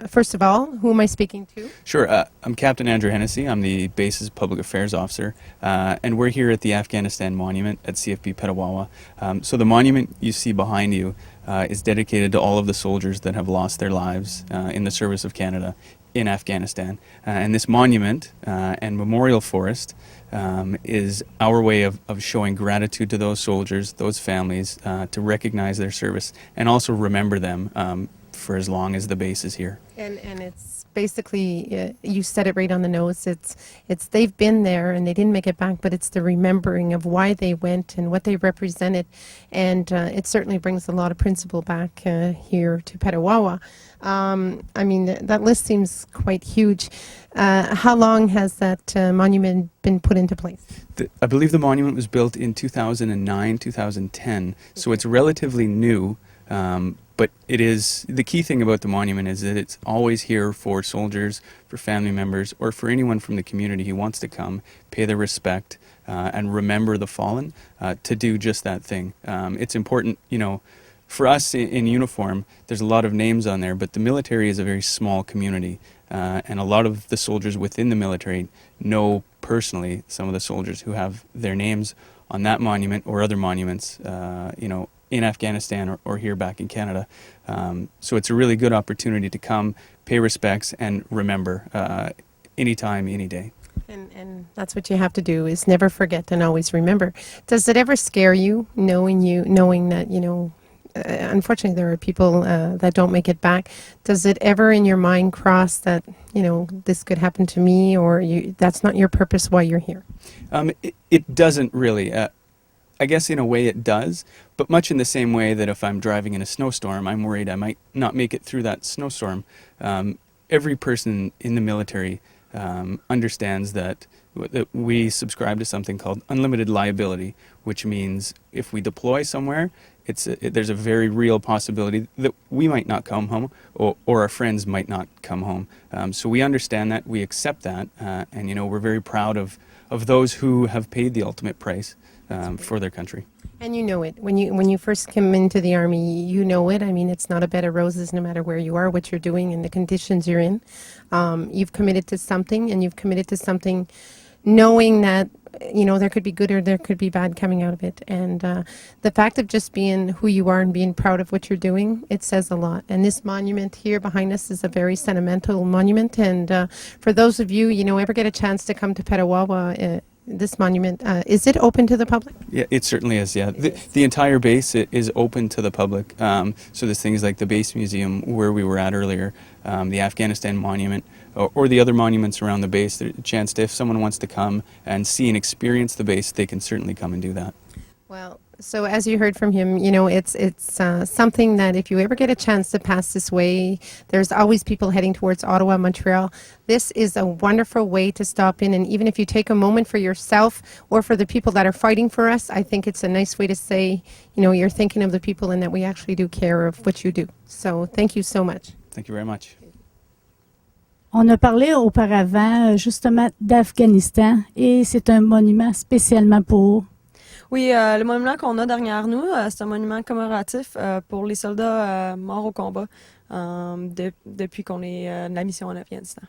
first of all, who am I speaking to? Sure. I'm Captain Andrew Hennessy. I'm the base's public affairs officer, and we're here at the Afghanistan Monument at CFB Petawawa. So the monument you see behind you is dedicated to all of the soldiers that have lost their lives in the service of Canada in Afghanistan. And this monument and memorial forest is our way of showing gratitude to those soldiers, those families, to recognize their service and also remember them for as long as the base is here. And it's basically, you said it right on the nose, it's they've been there and they didn't make it back, but it's the remembering of why they went and what they represented. And it certainly brings a lot of principle back here to Petawawa. I mean, that list seems quite huge. How long has that monument been put into place? I believe the monument was built in 2009, 2010, so it's relatively new. But it is, the key thing about the monument is that it's always here for soldiers, for family members, or for anyone from the community who wants to come, pay their respect, and remember the fallen, to do just that thing. It's important, you know, for us in uniform, there's a lot of names on there, but the military is a very small community, and a lot of the soldiers within the military know personally some of the soldiers who have their names on that monument or other monuments, you know, in Afghanistan or here back in Canada. So it's a really good opportunity to come, pay respects, and remember anytime, any day. And that's what you have to do, is never forget and always remember. Does it ever scare you, knowing that, you know, unfortunately there are people that don't make it back? Does it ever in your mind cross that, you know, this could happen to me, or that's not your purpose why you're here? It doesn't really. I guess in a way it does, but much in the same way that if I'm driving in a snowstorm, I'm worried I might not make it through that snowstorm. Every person in the military understands that we subscribe to something called unlimited liability, which means if we deploy somewhere, there's a very real possibility that we might not come home, or our friends might not come home. So we understand that, we accept that, and you know, we're very proud of those who have paid the ultimate price for their country. And you know it. When you first come into the Army, you know it. I mean, it's not a bed of roses no matter where you are, what you're doing, and the conditions you're in. You've committed to something, and you've committed to something knowing that, you know, there could be good or there could be bad coming out of it. And the fact of just being who you are and being proud of what you're doing, it says a lot. And this monument here behind us is a very sentimental monument. And for those of you, you know, ever get a chance to come to Petawawa, this monument, is it open to the public? Yeah, it certainly is, yeah. The entire base is open to the public. So there's things like the base museum where we were at earlier, the Afghanistan monument, or the other monuments around the base. There's a chance to, if someone wants to come and see and experience the base, they can certainly come and do that. Well, so as you heard from him, you know, it's something that if you ever get a chance to pass this way, there's always people heading towards Ottawa, Montreal. This is a wonderful way to stop in, and even if you take a moment for yourself or for the people that are fighting for us, I think it's a nice way to say, you know, you're thinking of the people and that we actually do care of what you do. So thank you so much. Thank you very much. On a parlé auparavant justement d'Afghanistan et c'est un monument spécialement pour... Oui, le monument qu'on a derrière nous, c'est un monument commémoratif pour les soldats morts au combat depuis qu'on est de la mission en Afghanistan.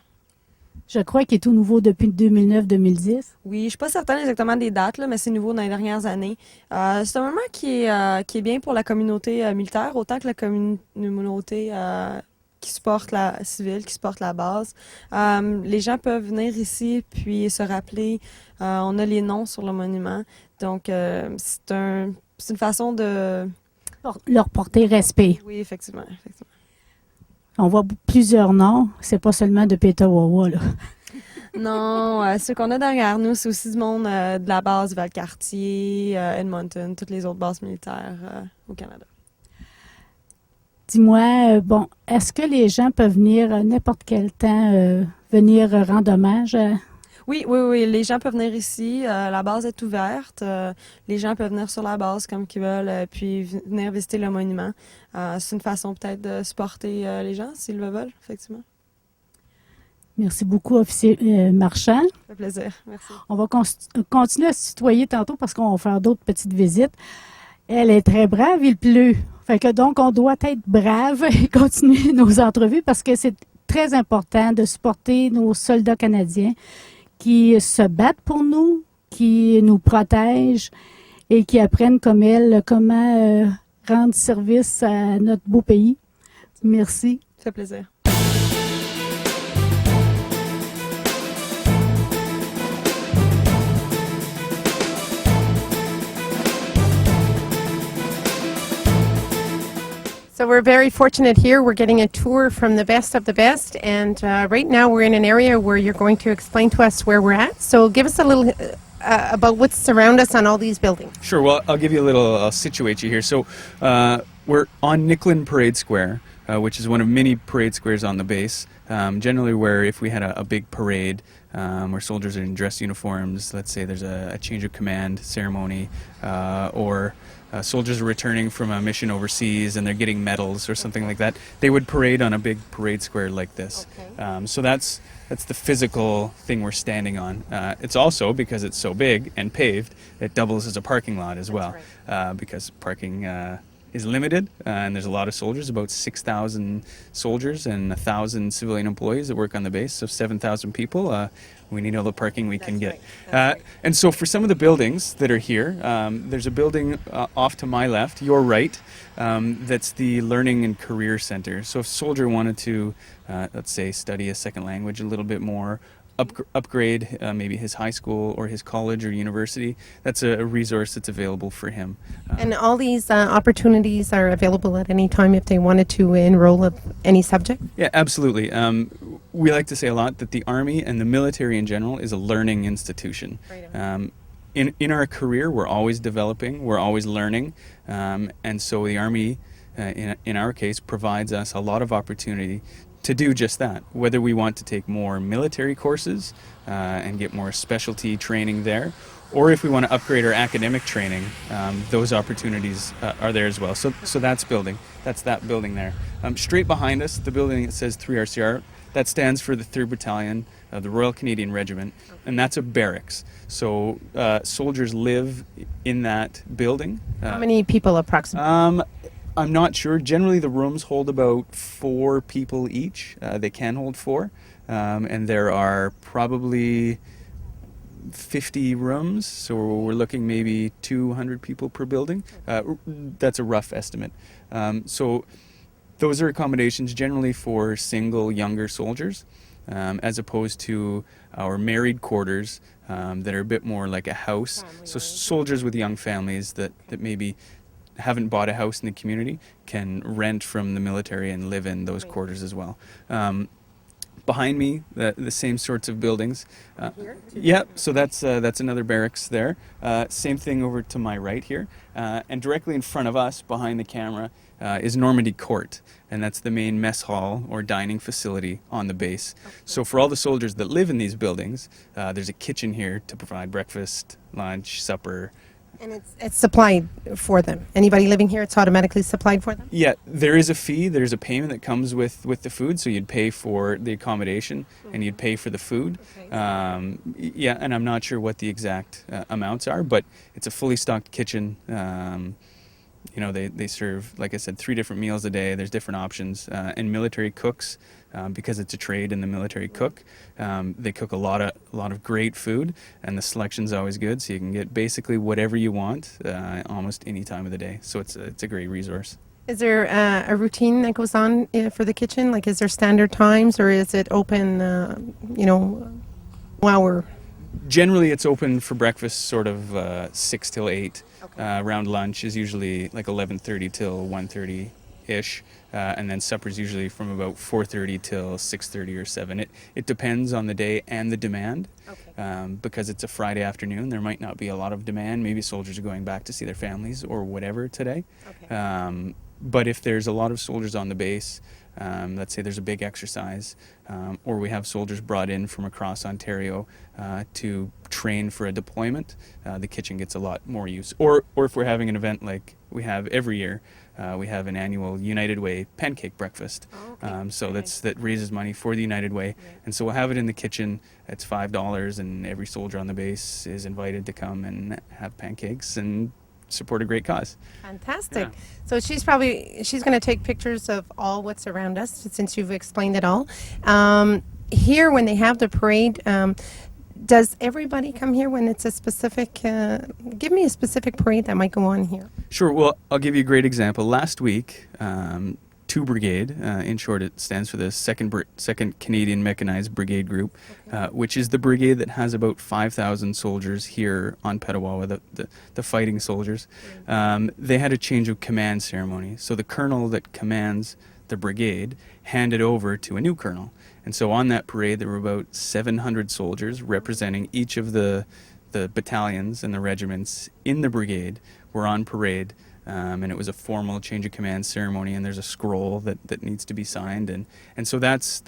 Je crois qu'il est tout nouveau depuis 2009-2010. Oui, je suis pas certaine exactement des dates, là, mais c'est nouveau dans les dernières années. C'est un monument qui est bien pour la communauté militaire, autant que la communauté qui supporte la civile, qui supporte la base. Les gens peuvent venir ici puis se rappeler. On a les noms sur le monument. Donc, c'est une façon de... Leur porter respect. Oui, effectivement. On voit plusieurs noms. C'est pas seulement de Petawawa, là. Non, ceux qu'on a derrière nous, c'est aussi du monde de la base Valcartier, Edmonton, toutes les autres bases militaires au Canada. Dis-moi, bon, est-ce que les gens peuvent venir à n'importe quel temps venir rendre hommage à... Oui, les gens peuvent venir ici. La base est ouverte. Les gens peuvent venir sur la base comme qu'ils veulent, puis venir visiter le monument. C'est une façon peut-être de supporter les gens s'ils le veulent, effectivement. Merci beaucoup, officier Marchand. Ça fait plaisir. Merci. On va continuer à se tutoyer tantôt parce qu'on va faire d'autres petites visites. Elle est très brave, il pleut. Fait que donc, on doit être brave et continuer nos entrevues parce que c'est très important de supporter nos soldats canadiens qui se battent pour nous, qui nous protègent et qui apprennent comme elle comment rendre service à notre beau pays. Merci. Ça fait plaisir. So we're very fortunate here. We're getting a tour from the best of the best, and right now we're in an area where you're going to explain to us where we're at. So give us a little about what's around us on all these buildings. Sure. Well, I'll give you a little. I'll situate you here. So we're on Nicklin Parade Square, which is one of many parade squares on the base. Generally, where if we had a big parade where soldiers are in dress uniforms, let's say there's a change of command ceremony, or soldiers are returning from a mission overseas and they're getting medals or something like that, they would parade on a big parade square like this. Okay. So that's the physical thing we're standing on. It's also, because it's so big and paved, it doubles as a parking lot as well, because parking is limited, and there's a lot of soldiers, about 6,000 soldiers and 1,000 civilian employees that work on the base, so 7,000 people. We need all the parking we can get. And so for some of the buildings that are here, there's a building off to my left, your right, that's the Learning and Career Center. So if a soldier wanted to, let's say, study a second language a little bit more, upgrade maybe his high school or his college or university, that's a resource that's available for him. And all these opportunities are available at any time if they wanted to enroll in any subject? Yeah, absolutely. We like to say a lot that the Army and the military in general is a learning institution. Right. In our career, we're always developing, we're always learning, and so the Army, in our case, provides us a lot of opportunity to do just that. Whether we want to take more military courses and get more specialty training there, or if we want to upgrade our academic training, those opportunities are there as well. So that's that building there. Straight behind us, the building that says 3RCR, that stands for the 3rd Battalion of the Royal Canadian Regiment, and that's a barracks. So soldiers live in that building. How many people approximately? I'm not sure. Generally, the rooms hold about 4 people each. They can hold 4. And there are probably 50 rooms, so we're looking maybe 200 people per building. That's a rough estimate. So those are accommodations generally for single younger soldiers, as opposed to our married quarters that are a bit more like a house. So soldiers with young families that maybe haven't bought a house in the community can rent from the military and live in those quarters as well. Behind me, the same sorts of buildings. Yeah, so that's another barracks there. Same thing over to my right here. And directly in front of us, behind the camera, is Normandy Court, and that's the main mess hall or dining facility on the base. So for all the soldiers that live in these buildings, there's a kitchen here to provide breakfast, lunch, supper. And it's supplied for them. Anybody living here, it's automatically supplied for them? Yeah, there is a fee, there's a payment that comes with the food, so you'd pay for the accommodation and you'd pay for the food. Yeah, and I'm not sure what the exact amounts are, but it's a fully stocked kitchen. You know, they serve, like I said, 3 different meals a day. There's different options. And military cooks, because it's a trade in the military cook, they cook a lot of great food, and the selection's always good, so you can get basically whatever you want almost any time of the day. So it's a great resource. Is there a routine that goes on for the kitchen? Like, is there standard times, or is it open, hour? Generally, it's open for breakfast sort of 6 till 8. Around lunch is usually like 11:30 till 1:30-ish. And then supper's usually from about 4:30 till 6:30 or 7. It depends on the day and the demand. Because it's a Friday afternoon, there might not be a lot of demand. Maybe soldiers are going back to see their families or whatever today. But if there's a lot of soldiers on the base, let's say there's a big exercise, or we have soldiers brought in from across Ontario to train for a deployment, the kitchen gets a lot more use. Or if we're having an event like we have every year, we have an annual United Way pancake breakfast. So that raises money for the United Way. And so we'll have it in the kitchen. It's $5, and every soldier on the base is invited to come and have pancakes and support a great cause. Fantastic. Yeah. So she's going to take pictures of all what's around us since you've explained it all. Here, when they have the parade, does everybody come here when it's a specific, give me a specific parade that might go on here. Sure. Well, I'll give you a great example. Last week, 2 Brigade, in short, it stands for the 2nd Canadian Mechanized Brigade Group, which is the brigade that has about 5,000 soldiers here on Petawawa, the fighting soldiers. They had a change of command ceremony. So the colonel that commands the brigade handed over to a new colonel. And so on that parade, there were about 700 soldiers representing each of the battalions and the regiments in the brigade were on parade. And it was a formal change of command ceremony, and there's a scroll that needs to be signed. And so that's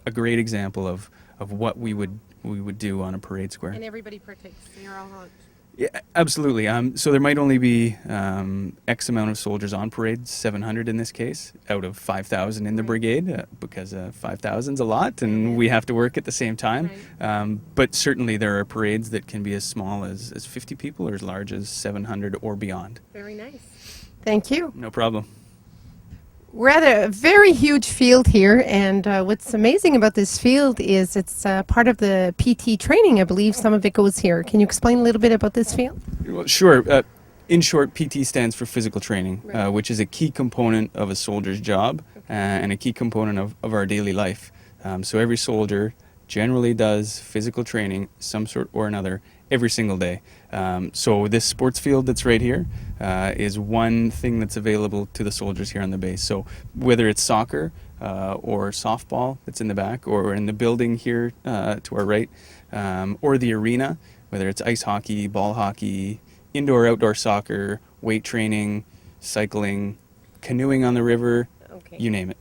a great example of what we would do on a parade square. And everybody partakes. You're all Yeah, absolutely. So there might only be X amount of soldiers on parade, 700 in this case, out of 5,000 in the brigade, because 5,000 is a lot, and we have to work at the same time. But certainly there are parades that can be as small as 50 people or as large as 700 or beyond. Very nice. Thank you. No problem. We're at a very huge field here, and what's amazing about this field is it's part of the PT training. I believe some of it goes here. Can you explain a little bit about this field? Well, sure. In short, PT stands for physical training, which is a key component of a soldier's job and a key component of our daily life. So every soldier generally does physical training, some sort or another, every single day. So this sports field that's right here is one thing that's available to the soldiers here on the base. So whether it's soccer or softball that's in the back, or in the building here to our right, or the arena, whether it's ice hockey, ball hockey, indoor, outdoor soccer, weight training, cycling, canoeing on the river, you name it.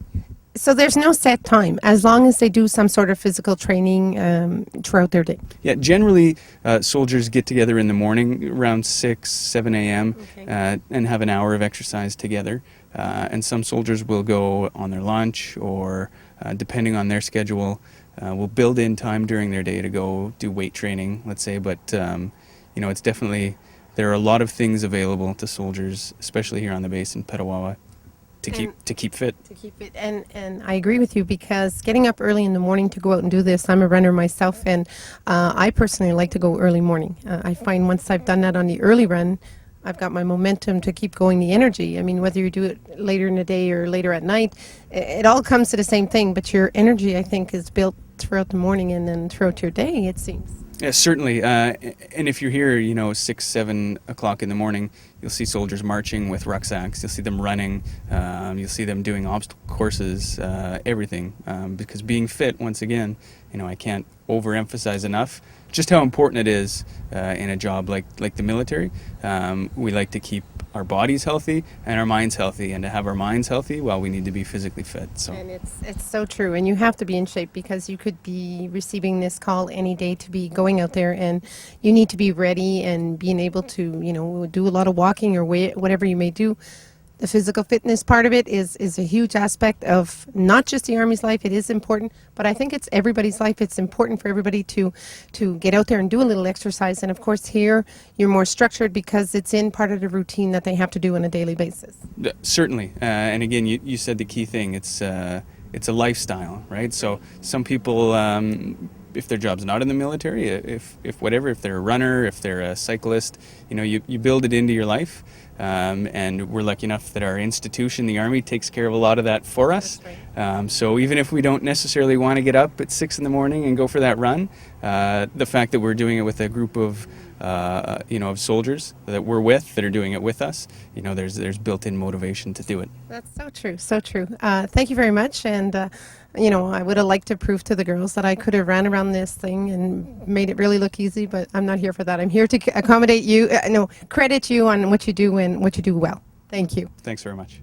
So there's no set time, as long as they do some sort of physical training throughout their day. Yeah, generally soldiers get together in the morning around 6, 7 a.m. And have an hour of exercise together. And some soldiers will go on their lunch, or depending on their schedule, will build in time during their day to go do weight training, let's say. But it's definitely, there are a lot of things available to soldiers, especially here on the base in Petawawa, to keep fit. To keep it, and I agree with you, because getting up early in the morning to go out and do this, I'm a runner myself, and I personally like to go early morning. I find once I've done that on the early run, I've got my momentum to keep going, the energy. I mean, whether you do it later in the day or later at night, it all comes to the same thing, but your energy, I think, is built throughout the morning and then throughout your day, it seems. Yeah, certainly. And if you're here, 6, 7 o'clock in the morning, you'll see soldiers marching with rucksacks. You'll see them running. You'll see them doing obstacle courses, everything. Because being fit, once again, I can't overemphasize enough just how important it is in a job like the military. We like to keep our bodies healthy and our minds healthy, and to have our minds healthy, well, we need to be physically fit. So. And it's so true, and you have to be in shape, because you could be receiving this call any day to be going out there, and you need to be ready and being able to do a lot of walking or whatever you may do. The physical fitness part of it is a huge aspect of not just the Army's life. It is important, but I think it's everybody's life. It's important for everybody to get out there and do a little exercise. And of course here you're more structured, because it's in part of the routine that they have to do on a daily basis. Certainly. And again, you said the key thing. It's a lifestyle, right? So some people, if their job's not in the military, if they're a runner, if they're a cyclist, you build it into your life. And we're lucky enough that our institution, the Army, takes care of a lot of that for us. Right. So even if we don't necessarily want to get up at 6 in the morning and go for that run, the fact that we're doing it with a group of of soldiers that we're with, that are doing it with us, there's built-in motivation to do it. That's so true, so true. Thank you very much, and I would have liked to prove to the girls that I could have ran around this thing and made it really look easy, but I'm not here for that. I'm here to accommodate you, credit you on what you do and what you do well. Thank you. Thanks very much.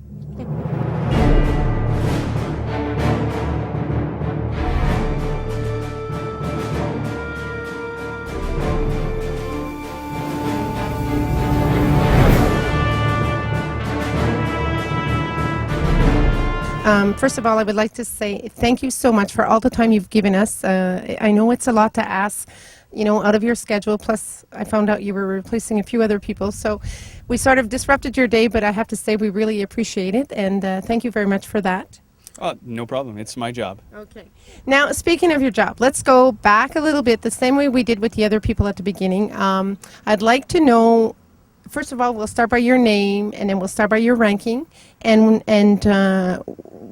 First of all, I would like to say thank you so much for all the time you've given us. I know it's a lot to ask, out of your schedule. Plus, I found out you were replacing a few other people. So we sort of disrupted your day, but I have to say we really appreciate it. And thank you very much for that. Oh, no problem. It's my job. Okay. Now, speaking of your job, let's go back a little bit, the same way we did with the other people at the beginning. I'd like to know, first of all, we'll start by your name, and then we'll start by your ranking, and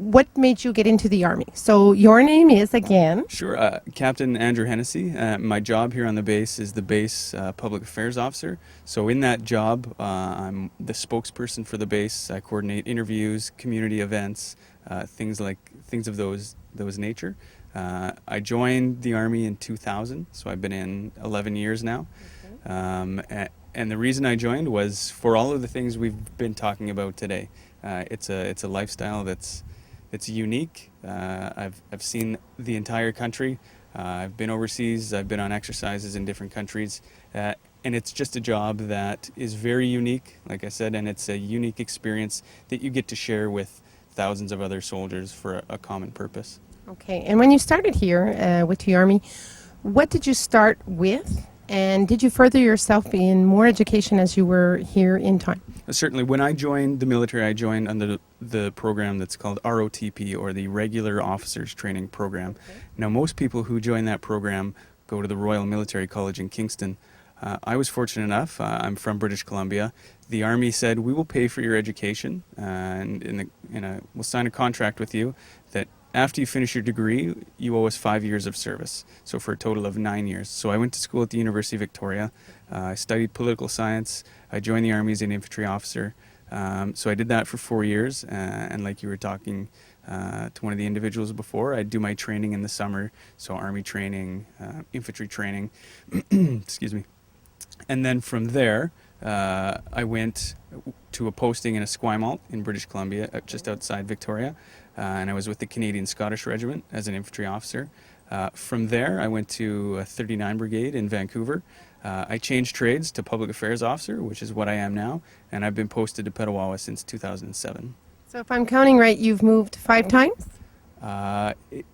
what made you get into the Army? So your name is, again? Sure. Captain Andrew Hennessy. My job here on the base is the base public affairs officer. So in that job, I'm the spokesperson for the base. I coordinate interviews, community events, things of those nature. I joined the Army in 2000, so I've been in 11 years now. Okay. And the reason I joined was for all of the things we've been talking about today. It's a lifestyle that's unique. I've seen the entire country. I've been overseas. I've been on exercises in different countries. And it's just a job that is very unique, like I said, and it's a unique experience that you get to share with thousands of other soldiers for a common purpose. Okay. And when you started here with the Army, what did you start with? And did you further yourself in more education as you were here in time? Certainly. When I joined the military, I joined under the program that's called ROTP, or the Regular Officers Training Program. Okay. Now, most people who join that program go to the Royal Military College in Kingston. I was fortunate enough. I'm from British Columbia. The Army said, we will pay for your education, and we'll sign a contract with you that after you finish your degree, you owe us 5 years of service, so for a total of 9 years. So I went to school at the University of Victoria. I studied political science. I joined the Army as an infantry officer. So I did that for 4 years, and like you were talking to one of the individuals before, I do my training in the summer, so Army training, infantry training, excuse me. And then from there, I went to a posting in Esquimalt in British Columbia, just outside Victoria. And I was with the Canadian Scottish Regiment as an infantry officer. From there, I went to a 39 Brigade in Vancouver. I changed trades to public affairs officer, which is what I am now, and I've been posted to Petawawa since 2007. So if I'm counting right, you've moved 5 times?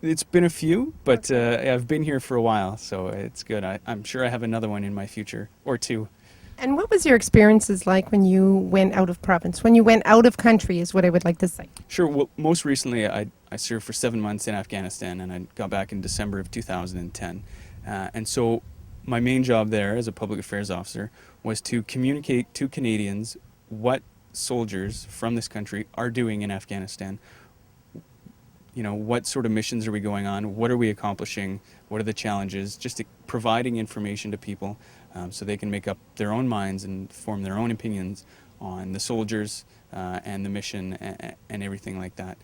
It's been a few, but I've been here for a while, so it's good. I'm sure I have another one in my future, or 2. And what was your experiences like when you went out of province? When you went out of country is what I would like to say. Sure. Well, most recently, I served for 7 months in Afghanistan, and I got back in December of 2010. And so my main job there as a public affairs officer was to communicate to Canadians what soldiers from this country are doing in Afghanistan. What sort of missions are we going on? What are we accomplishing? What are the challenges? Just providing information to people so they can make up their own minds and form their own opinions on the soldiers and the mission and everything like that.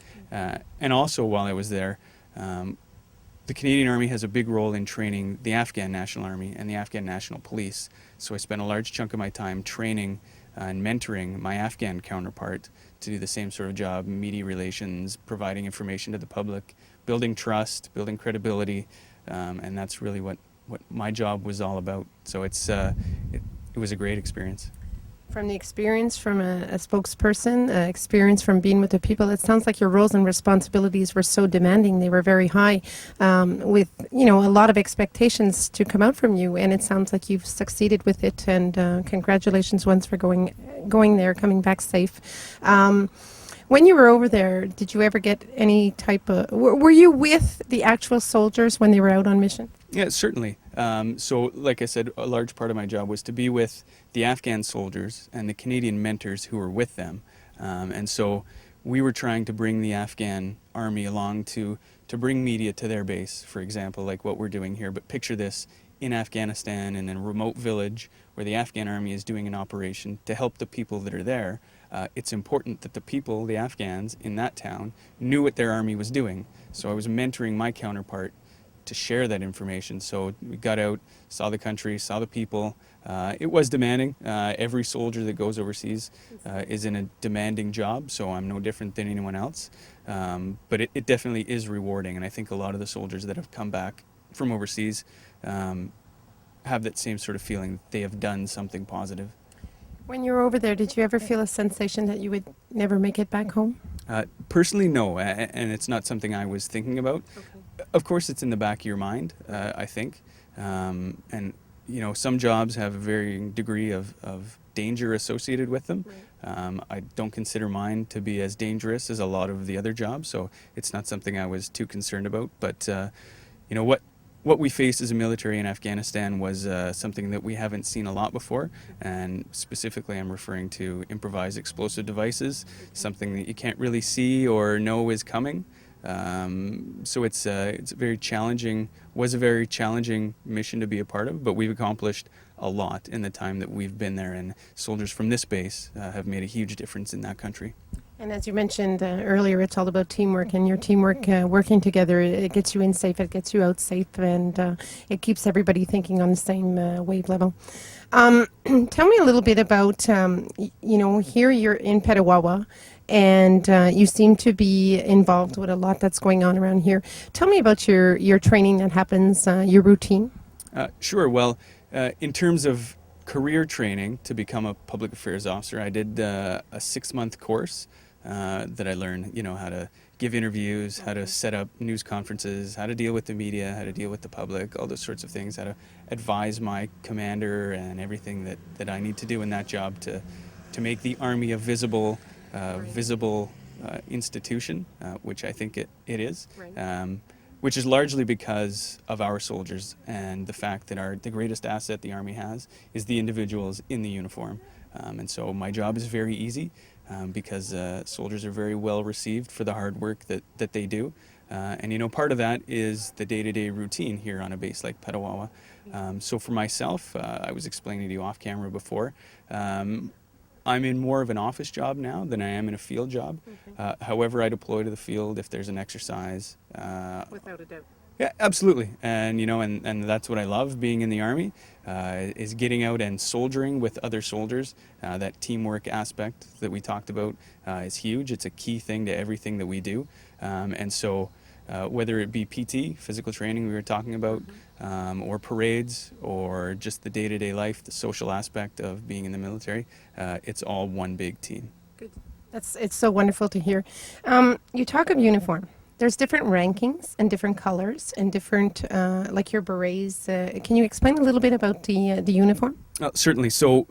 And also, while I was there, the Canadian Army has a big role in training the Afghan National Army and the Afghan National Police. So I spent a large chunk of my time training and mentoring my Afghan counterpart to do the same sort of job: media relations, providing information to the public, building trust, building credibility, and that's really what my job was all about. So it was a great experience. From the experience from a spokesperson, experience from being with the people, it sounds like your roles and responsibilities were so demanding. They were very high, with a lot of expectations to come out from you, and it sounds like you've succeeded with it. And congratulations once for going there, coming back safe. When you were over there, did you ever get any type of? Were you with the actual soldiers when they were out on mission? Yeah, certainly. So, like I said, a large part of my job was to be with the Afghan soldiers and the Canadian mentors who were with them. And so we were trying to bring the Afghan army along to bring media to their base, for example, like what we're doing here. But picture this in Afghanistan, in a remote village where the Afghan army is doing an operation to help the people that are there. It's important that the people, the Afghans in that town, knew what their army was doing. So I was mentoring my counterpart to share that information. So we got out, saw the country, saw the people. It was demanding. Every soldier that goes overseas is in a demanding job, so I'm no different than anyone else. But it definitely is rewarding, and I think a lot of the soldiers that have come back from overseas have that same sort of feeling that they have done something positive. When you were over there, did you ever feel a sensation that you would never make it back home? Personally, no, and it's not something I was thinking about. Of course, it's in the back of your mind, I think. And, you know, some jobs have a varying degree of danger associated with them. I don't consider mine to be as dangerous as a lot of the other jobs, so it's not something I was too concerned about. But, you know, what we faced as a military in Afghanistan was something that we haven't seen a lot before, and specifically I'm referring to improvised explosive devices, something that you can't really see or know is coming. So it's a very challenging, was a very challenging mission to be a part of, but we've accomplished a lot in the time that we've been there, and soldiers from this base have made a huge difference in that country. And as you mentioned earlier, it's all about teamwork, and your teamwork, working together, it gets you in safe, it gets you out safe, and it keeps everybody thinking on the same wave level. Tell me a little bit about, you know, here you're in Petawawa, and you seem to be involved with a lot that's going on around here. Tell me about your training that happens, your routine. Sure. Well, in terms of career training to become a public affairs officer, I did a 6-month course that I learned, you know, how to give interviews, how to set up news conferences, how to deal with the media, how to deal with the public, all those sorts of things, how to advise my commander and everything that I need to do in that job to make the Army a visible institution, which I think it is. Right. Which is largely because of our soldiers and the fact that the greatest asset the Army has is the individuals in the uniform. And so my job is very easy because soldiers are very well received for the hard work that they do. And, you know, part of that is the day-to-day routine here on a base like Petawawa. So for myself, I was explaining to you off camera before, I'm in more of an office job now than I am in a field job. However, I deploy to the field if there's an exercise. Without a doubt. Yeah, absolutely. And, you know, and that's what I love being in the Army, is getting out and soldiering with other soldiers. That teamwork aspect that we talked about is huge. It's a key thing to everything that we do. And so whether it be PT, physical training we were talking about, or parades, or just the day-to-day life, the social aspect of being in the military, it's all one big team. Good. It's so wonderful to hear. You talk of uniform. There's different rankings and different colors and different, like your berets. Can you explain a little bit about the uniform? Certainly. So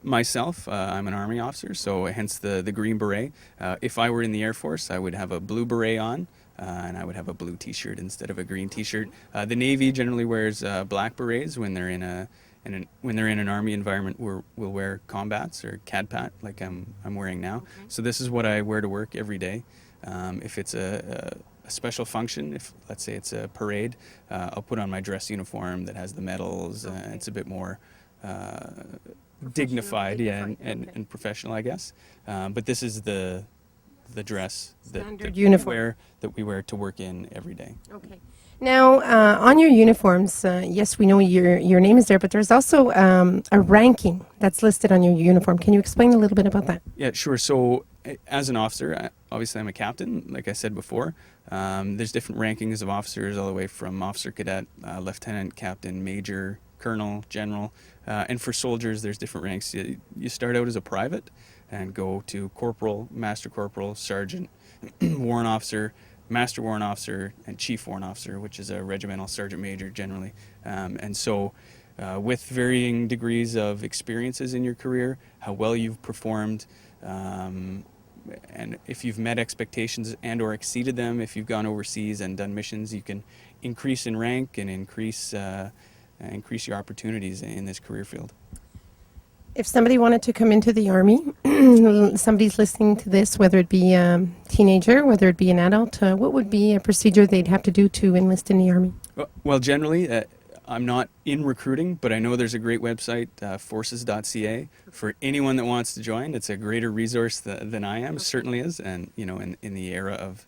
myself, I'm an Army officer, so hence the green beret. If I were in the Air Force, I would have a blue beret on. And I would have a blue T-shirt instead of a green T-shirt. The Navy generally wears black berets when they're in an Army environment. We'll wear combats or CADPAT like I'm wearing now. So this is what I wear to work every day. If it's a special function, if let's say it's a parade, I'll put on my dress uniform that has the medals. It's a bit more dignified, and professional, I guess. But this is the dress Standard uniform that we wear to work in every day. Okay. Now, on your uniforms, yes, we know your name is there, but there's also a ranking that's listed on your uniform. Can you explain a little bit about that? Yeah, sure. So as an officer, obviously I'm a captain, like I said before. There's different rankings of officers all the way from officer cadet, lieutenant, captain, major, colonel, general. And for soldiers, there's different ranks. You start out as a private and go to corporal, master corporal, sergeant, warrant officer, master warrant officer, and chief warrant officer, which is a regimental sergeant major generally. And so with varying degrees of experiences in your career, how well you've performed, and if you've met expectations and or exceeded them, if you've gone overseas and done missions, you can increase in rank and increase your opportunities in this career field. If somebody wanted to come into the Army, somebody's listening to this, whether it be a teenager, whether it be an adult, what would be a procedure they'd have to do to enlist in the Army? Well, generally, I'm not in recruiting, but I know there's a great website, forces.ca, for anyone that wants to join. It's a greater resource than I am, certainly is. And, you know, in the era of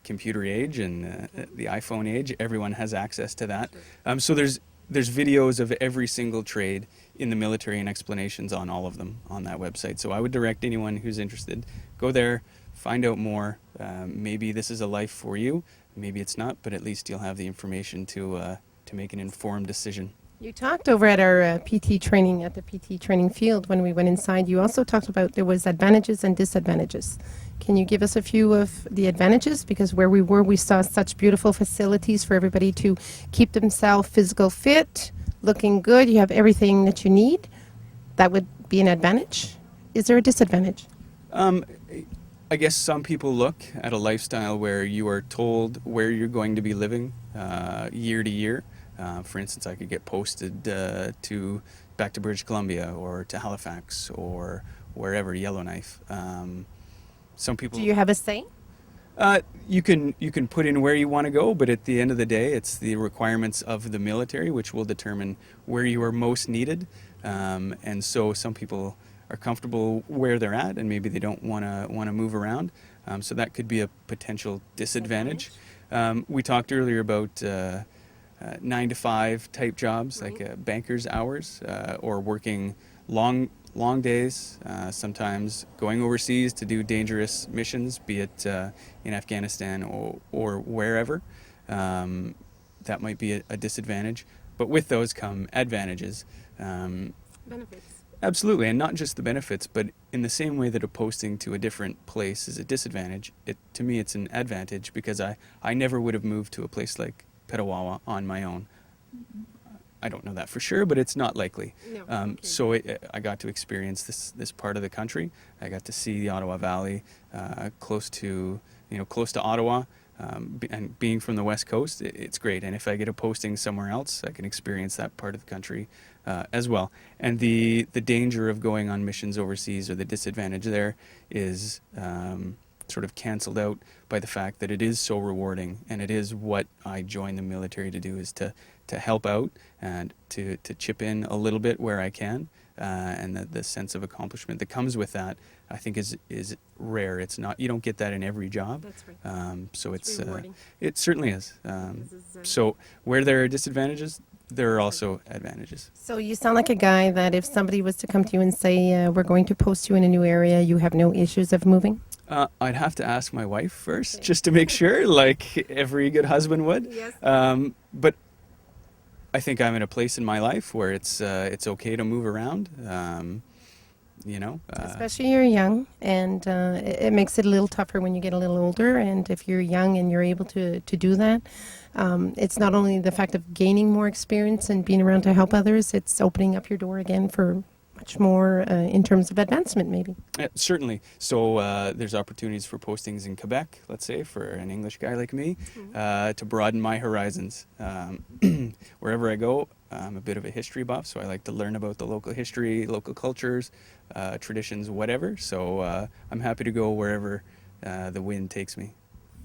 computer age and the iPhone age, everyone has access to that. So there's videos of every single trade in the military and explanations on all of them on that website. So I would direct anyone who's interested, go there, find out more. Maybe this is a life for you, maybe it's not, but at least you'll have the information to make an informed decision. You talked over at our PT training, at the PT training field when we went inside, you also talked about there was advantages and disadvantages. Can you give us a few of the advantages? Because where we were, we saw such beautiful facilities for everybody to keep themselves physical fit, looking good. You have everything that you need. That would be an advantage. Is there a disadvantage? I guess some people look at a lifestyle where you are told where you're going to be living year to year. For instance, I could get posted back to British Columbia or to Halifax or wherever, Yellowknife. Some people. Do you have a say? You can put in where you want to go, but at the end of the day, it's the requirements of the military which will determine where you are most needed. And so some people are comfortable where they're at, and maybe they don't want to move around. So that could be a potential disadvantage. We talked earlier about 9 to 5 type jobs, like banker's hours, or working long days, sometimes going overseas to do dangerous missions, be it in Afghanistan or wherever. That might be a disadvantage. But with those come advantages. Benefits. Absolutely, and not just the benefits, but in the same way that a posting to a different place is a disadvantage, to me it's an advantage, because I never would have moved to a place like Petawawa on my own. I don't know that for sure, but it's not likely. No, okay. So I got to experience this part of the country. I got to see the Ottawa Valley, close to Ottawa, and being from the West Coast, it's great. And if I get a posting somewhere else, I can experience that part of the country as well. And the danger of going on missions overseas, or the disadvantage there, is sort of canceled out by the fact that it is so rewarding, and it is what I joined the military to do, is to help out and to chip in a little bit where I can, and the sense of accomplishment that comes with that, I think is rare. It's not, you don't get that in every job. That's right. So It's rewarding. it certainly is. So where there are disadvantages, there are also advantages. So you sound like a guy that if somebody was to come to you and say, we're going to post you in a new area, you have no issues of moving? I'd have to ask my wife first, just to make sure, like every good husband would. Yes. But I think I'm in a place in my life where it's okay to move around. Especially you're young, and it makes it a little tougher when you get a little older. And if you're young and you're able to do that, it's not only the fact of gaining more experience and being around to help others, it's opening up your door again for much more in terms of advancement, maybe. Certainly. So there's opportunities for postings in Quebec, let's say, for an English guy like me, to broaden my horizons. Wherever I go, I'm a bit of a history buff, so I like to learn about the local history, local cultures, traditions, whatever. So I'm happy to go wherever the wind takes me.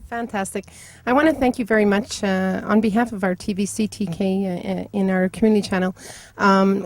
Fantastic. I want to thank you very much on behalf of our TVC TK in our community channel.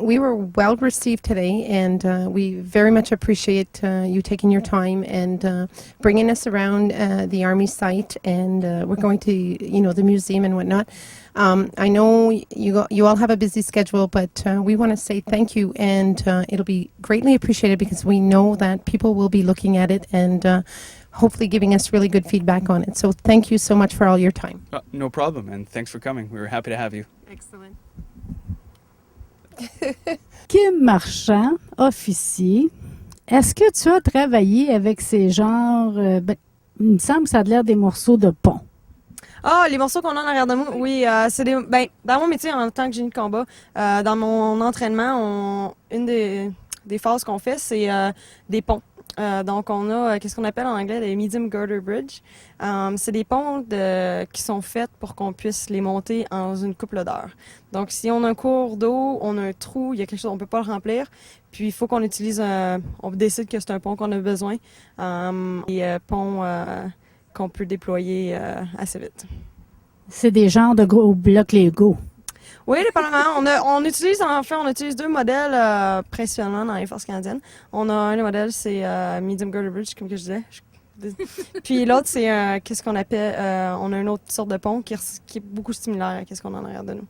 We were well received today, and we very much appreciate you taking your time and bringing us around the Army site, and we're going to, the museum and whatnot. I know you all have a busy schedule, but we want to say thank you, and it'll be greatly appreciated, because we know that people will be looking at it and hopefully giving us really good feedback on it. So thank you so much for all your time. No problem, and thanks for coming. We were happy to have you. Excellent. Kim Marchand, officier, est-ce que tu as travaillé avec ces genres, il me semble que ça a l'air des morceaux de pont. Ah, les morceaux qu'on a en arrière de moi, oui, c'est des. Ben, dans mon métier en tant que génie de combat, dans mon entraînement, une des phases qu'on fait, c'est des ponts. Donc, on a qu'est-ce qu'on appelle en anglais des medium girder bridge. C'est des ponts qui sont faits pour qu'on puisse les monter en une couple d'heures. Donc, si on a un cours d'eau, on a un trou, il y a quelque chose, on peut pas le remplir. Puis, il faut qu'on utilise, on décide que c'est un pont qu'on a besoin. Et pont qu'on peut déployer assez vite. C'est des genres de gros blocs Lego. Oui, dépendamment. On utilise 2 modèles principalement dans les forces canadiennes. On a un des modèles, c'est Medium Girder Bridge, comme que je disais. Puis l'autre, c'est qu'est-ce qu'on appelle, on a une autre sorte de pont qui est beaucoup similaire à ce qu'on a en arrière de nous.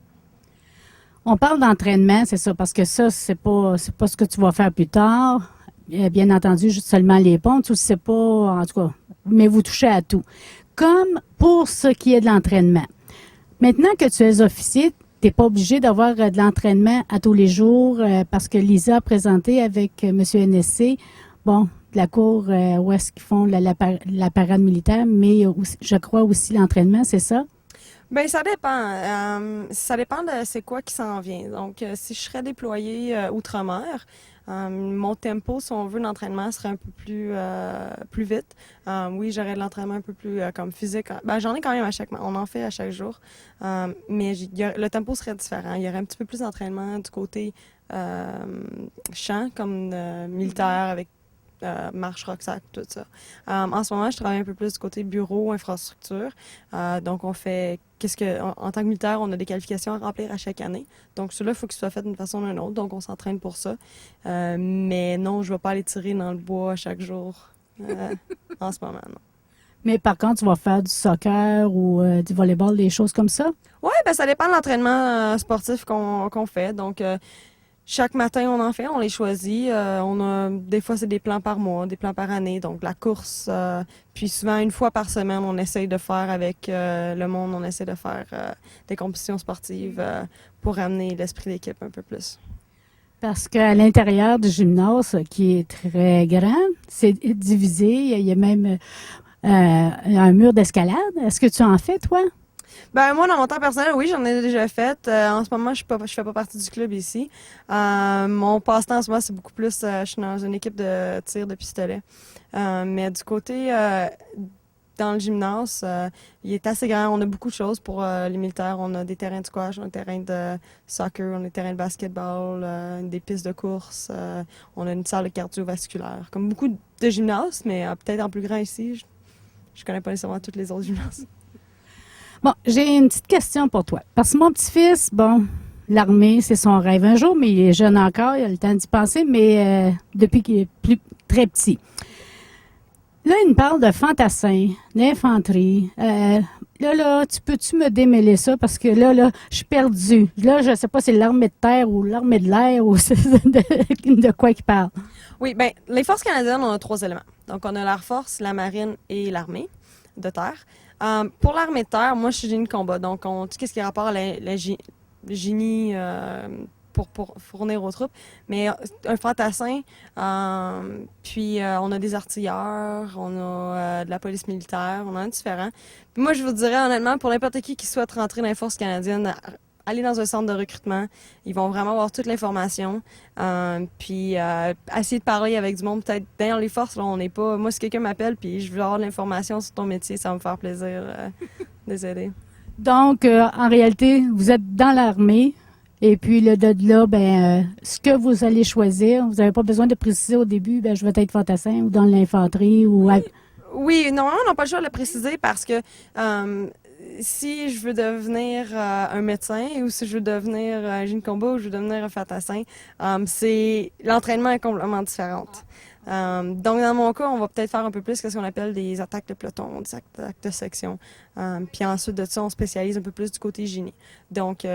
On parle d'entraînement, c'est ça, parce que ça, c'est pas ce que tu vas faire plus tard. Bien entendu, juste seulement les ponts, tu ne sais pas, en tout cas, mais vous touchez à tout. Comme pour ce qui est de l'entraînement. Maintenant que tu es officier, t'es pas obligé d'avoir de l'entraînement à tous les jours parce que Lisa a présenté avec Monsieur NSC, bon, de la cour où est-ce qu'ils font la parade militaire, mais aussi, je crois aussi l'entraînement, c'est ça? Ben ça dépend. Ça dépend de c'est quoi qui s'en vient. Donc, si je serais déployée outre-mer, mon tempo, si on veut, d'entraînement serait un peu plus vite. Oui, j'aurais de l'entraînement un peu plus comme physique. Ben, j'en ai quand même on en fait à chaque jour. Mais le tempo serait différent. Il y aurait un petit peu plus d'entraînement du côté champ, comme militaire, avec marche, rucksack, tout ça. En ce moment, je travaille un peu plus du côté bureau, infrastructure. Donc, on fait en tant que militaire, on a des qualifications à remplir à chaque année. Donc, cela, il faut qu'il soit fait d'une façon ou d'une autre. Donc, on s'entraîne pour ça. Mais non, je ne vais pas aller tirer dans le bois chaque jour en ce moment, non. Mais par contre, tu vas faire du soccer ou du volleyball, des choses comme ça? Oui, ben ça dépend de l'entraînement sportif qu'on fait. Donc, chaque matin, on en fait, on les choisit. Des fois, c'est des plans par mois, des plans par année. Donc, la course, puis souvent, une fois par semaine, on essaye de faire avec le monde, on essaie de faire des compétitions sportives pour amener l'esprit d'équipe un peu plus. Parce qu'à l'intérieur du gymnase, qui est très grand, c'est divisé. Il y a même un mur d'escalade. Est-ce que tu en fais, toi? Ben moi, dans mon temps personnel, oui, j'en ai déjà fait. En ce moment, je fais pas partie du club ici. Mon passe-temps en ce moment, c'est beaucoup plus, je suis dans une équipe de tir de pistolet. Mais du côté dans le gymnase, il est assez grand. On a beaucoup de choses pour les militaires. On a des terrains de squash, on a des terrains de soccer, on a des terrains de basketball, des pistes de course. On a une salle de cardiovasculaire. Comme beaucoup de gymnases, mais peut-être en plus grand ici. Je connais pas nécessairement toutes les autres gymnases. Bon, j'ai une petite question pour toi. Parce que mon petit-fils, bon, l'armée, c'est son rêve un jour, mais il est jeune encore, il a le temps d'y penser, mais depuis qu'il est très petit. Là, il me parle de fantassins, d'infanterie. Là, peux-tu me démêler ça? Parce que là, je suis perdue. Là, je sais pas si c'est l'armée de terre ou l'armée de l'air ou de quoi il parle. Oui, bien, les forces canadiennes, on a 3 éléments. Donc, on a l'Air Force, la Marine et l'armée de terre. Pour l'armée de terre, moi, je suis génie de combat. Donc, tout ce qui est rapport à la génie pour fournir aux troupes. Mais un fantassin, puis on a des artilleurs, on a de la police militaire, on en a différents. Puis moi, je vous dirais honnêtement, pour n'importe qui souhaite rentrer dans les forces canadiennes, aller dans un centre de recrutement, ils vont vraiment avoir toute l'information. Puis essayer de parler avec du monde, peut-être dans les forces, là, on n'est pas... Moi, si quelqu'un m'appelle puis je veux avoir de l'information sur ton métier, ça va me faire plaisir de les aider. Donc, en réalité, vous êtes dans l'armée. Et puis, de là, ce que vous allez choisir, vous n'avez pas besoin de préciser au début, je vais être fantassin ou dans l'infanterie ou... Oui, non, on n'a pas le choix de le préciser parce que si je veux devenir un médecin ou si je veux devenir un génie de combat ou je veux devenir un fantassin, l'entraînement est complètement différent. Donc, dans mon cas, on va peut-être faire un peu plus ce qu'on appelle des attaques de peloton, des attaques de section. Puis ensuite de ça, on spécialise un peu plus du côté génie. Donc,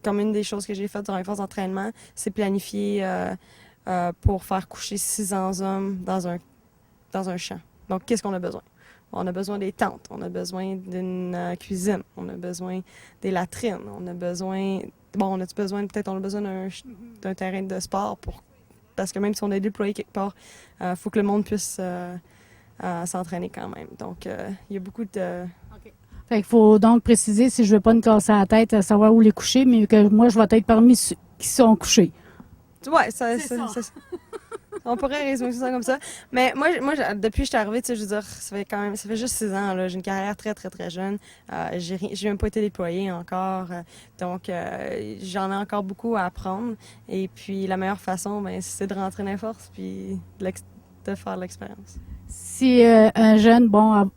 comme une des choses que j'ai faites durant les phases d'entraînement, c'est planifier pour faire coucher 600 hommes dans un champ. Donc, qu'est-ce qu'on a besoin? On a besoin des tentes, on a besoin d'une cuisine, on a besoin des latrines, on a besoin... Bon, on a besoin d'un terrain de sport parce que même si on est déployé quelque part, faut que le monde puisse s'entraîner quand même. Donc, il y a beaucoup de... Fait qu'il faut donc préciser, si je veux pas me casser la tête à savoir où les coucher, mais que moi, je vais être parmi ceux qui sont couchés. Ouais, c'est ça. On pourrait résumer ça comme ça. Mais moi depuis que je suis arrivée, tu sais, je veux dire, ça fait juste 6 ans, là. J'ai une carrière très, très, très jeune. J'ai même pas été déployée encore. Donc, j'en ai encore beaucoup à apprendre. Et puis, la meilleure façon, c'est de rentrer dans les forces puis de faire l'expérience. Si un jeune,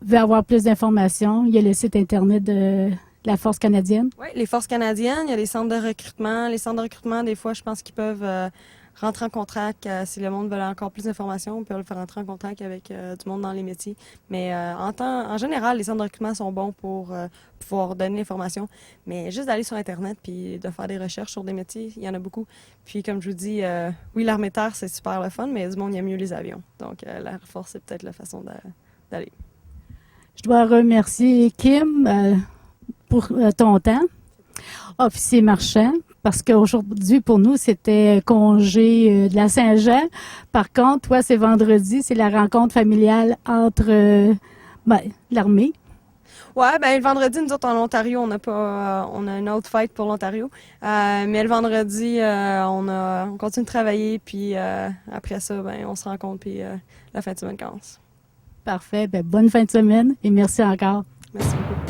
veut avoir plus d'informations, il y a le site Internet de la Force canadienne. Oui, les forces canadiennes, il y a les centres de recrutement. Les centres de recrutement, des fois, je pense qu'ils peuvent rentrer en contact. Si le monde veut encore plus d'informations, on peut le faire rentrer en contact avec du monde dans les métiers. Mais en général, les centres de recrutement sont bons pour pouvoir donner l'information. Mais juste d'aller sur Internet puis de faire des recherches sur des métiers, il y en a beaucoup. Puis comme je vous dis, oui, l'armée de terre, c'est super le fun, mais du monde, il y a mieux les avions. Donc, l'Air Force, c'est peut-être la façon d'aller. Je dois remercier Kim pour ton temps. Officier marchand, parce qu'aujourd'hui, pour nous, c'était congé de la Saint-Jean. Par contre, toi, c'est vendredi, c'est la rencontre familiale entre l'armée. Ouais, ben le vendredi, nous autres, en Ontario, on a une autre fête pour l'Ontario. Mais le vendredi, on continue de travailler, puis après ça, ben on se rencontre, puis la fin de semaine commence. Parfait. Ben, bonne fin de semaine et merci encore. Merci beaucoup.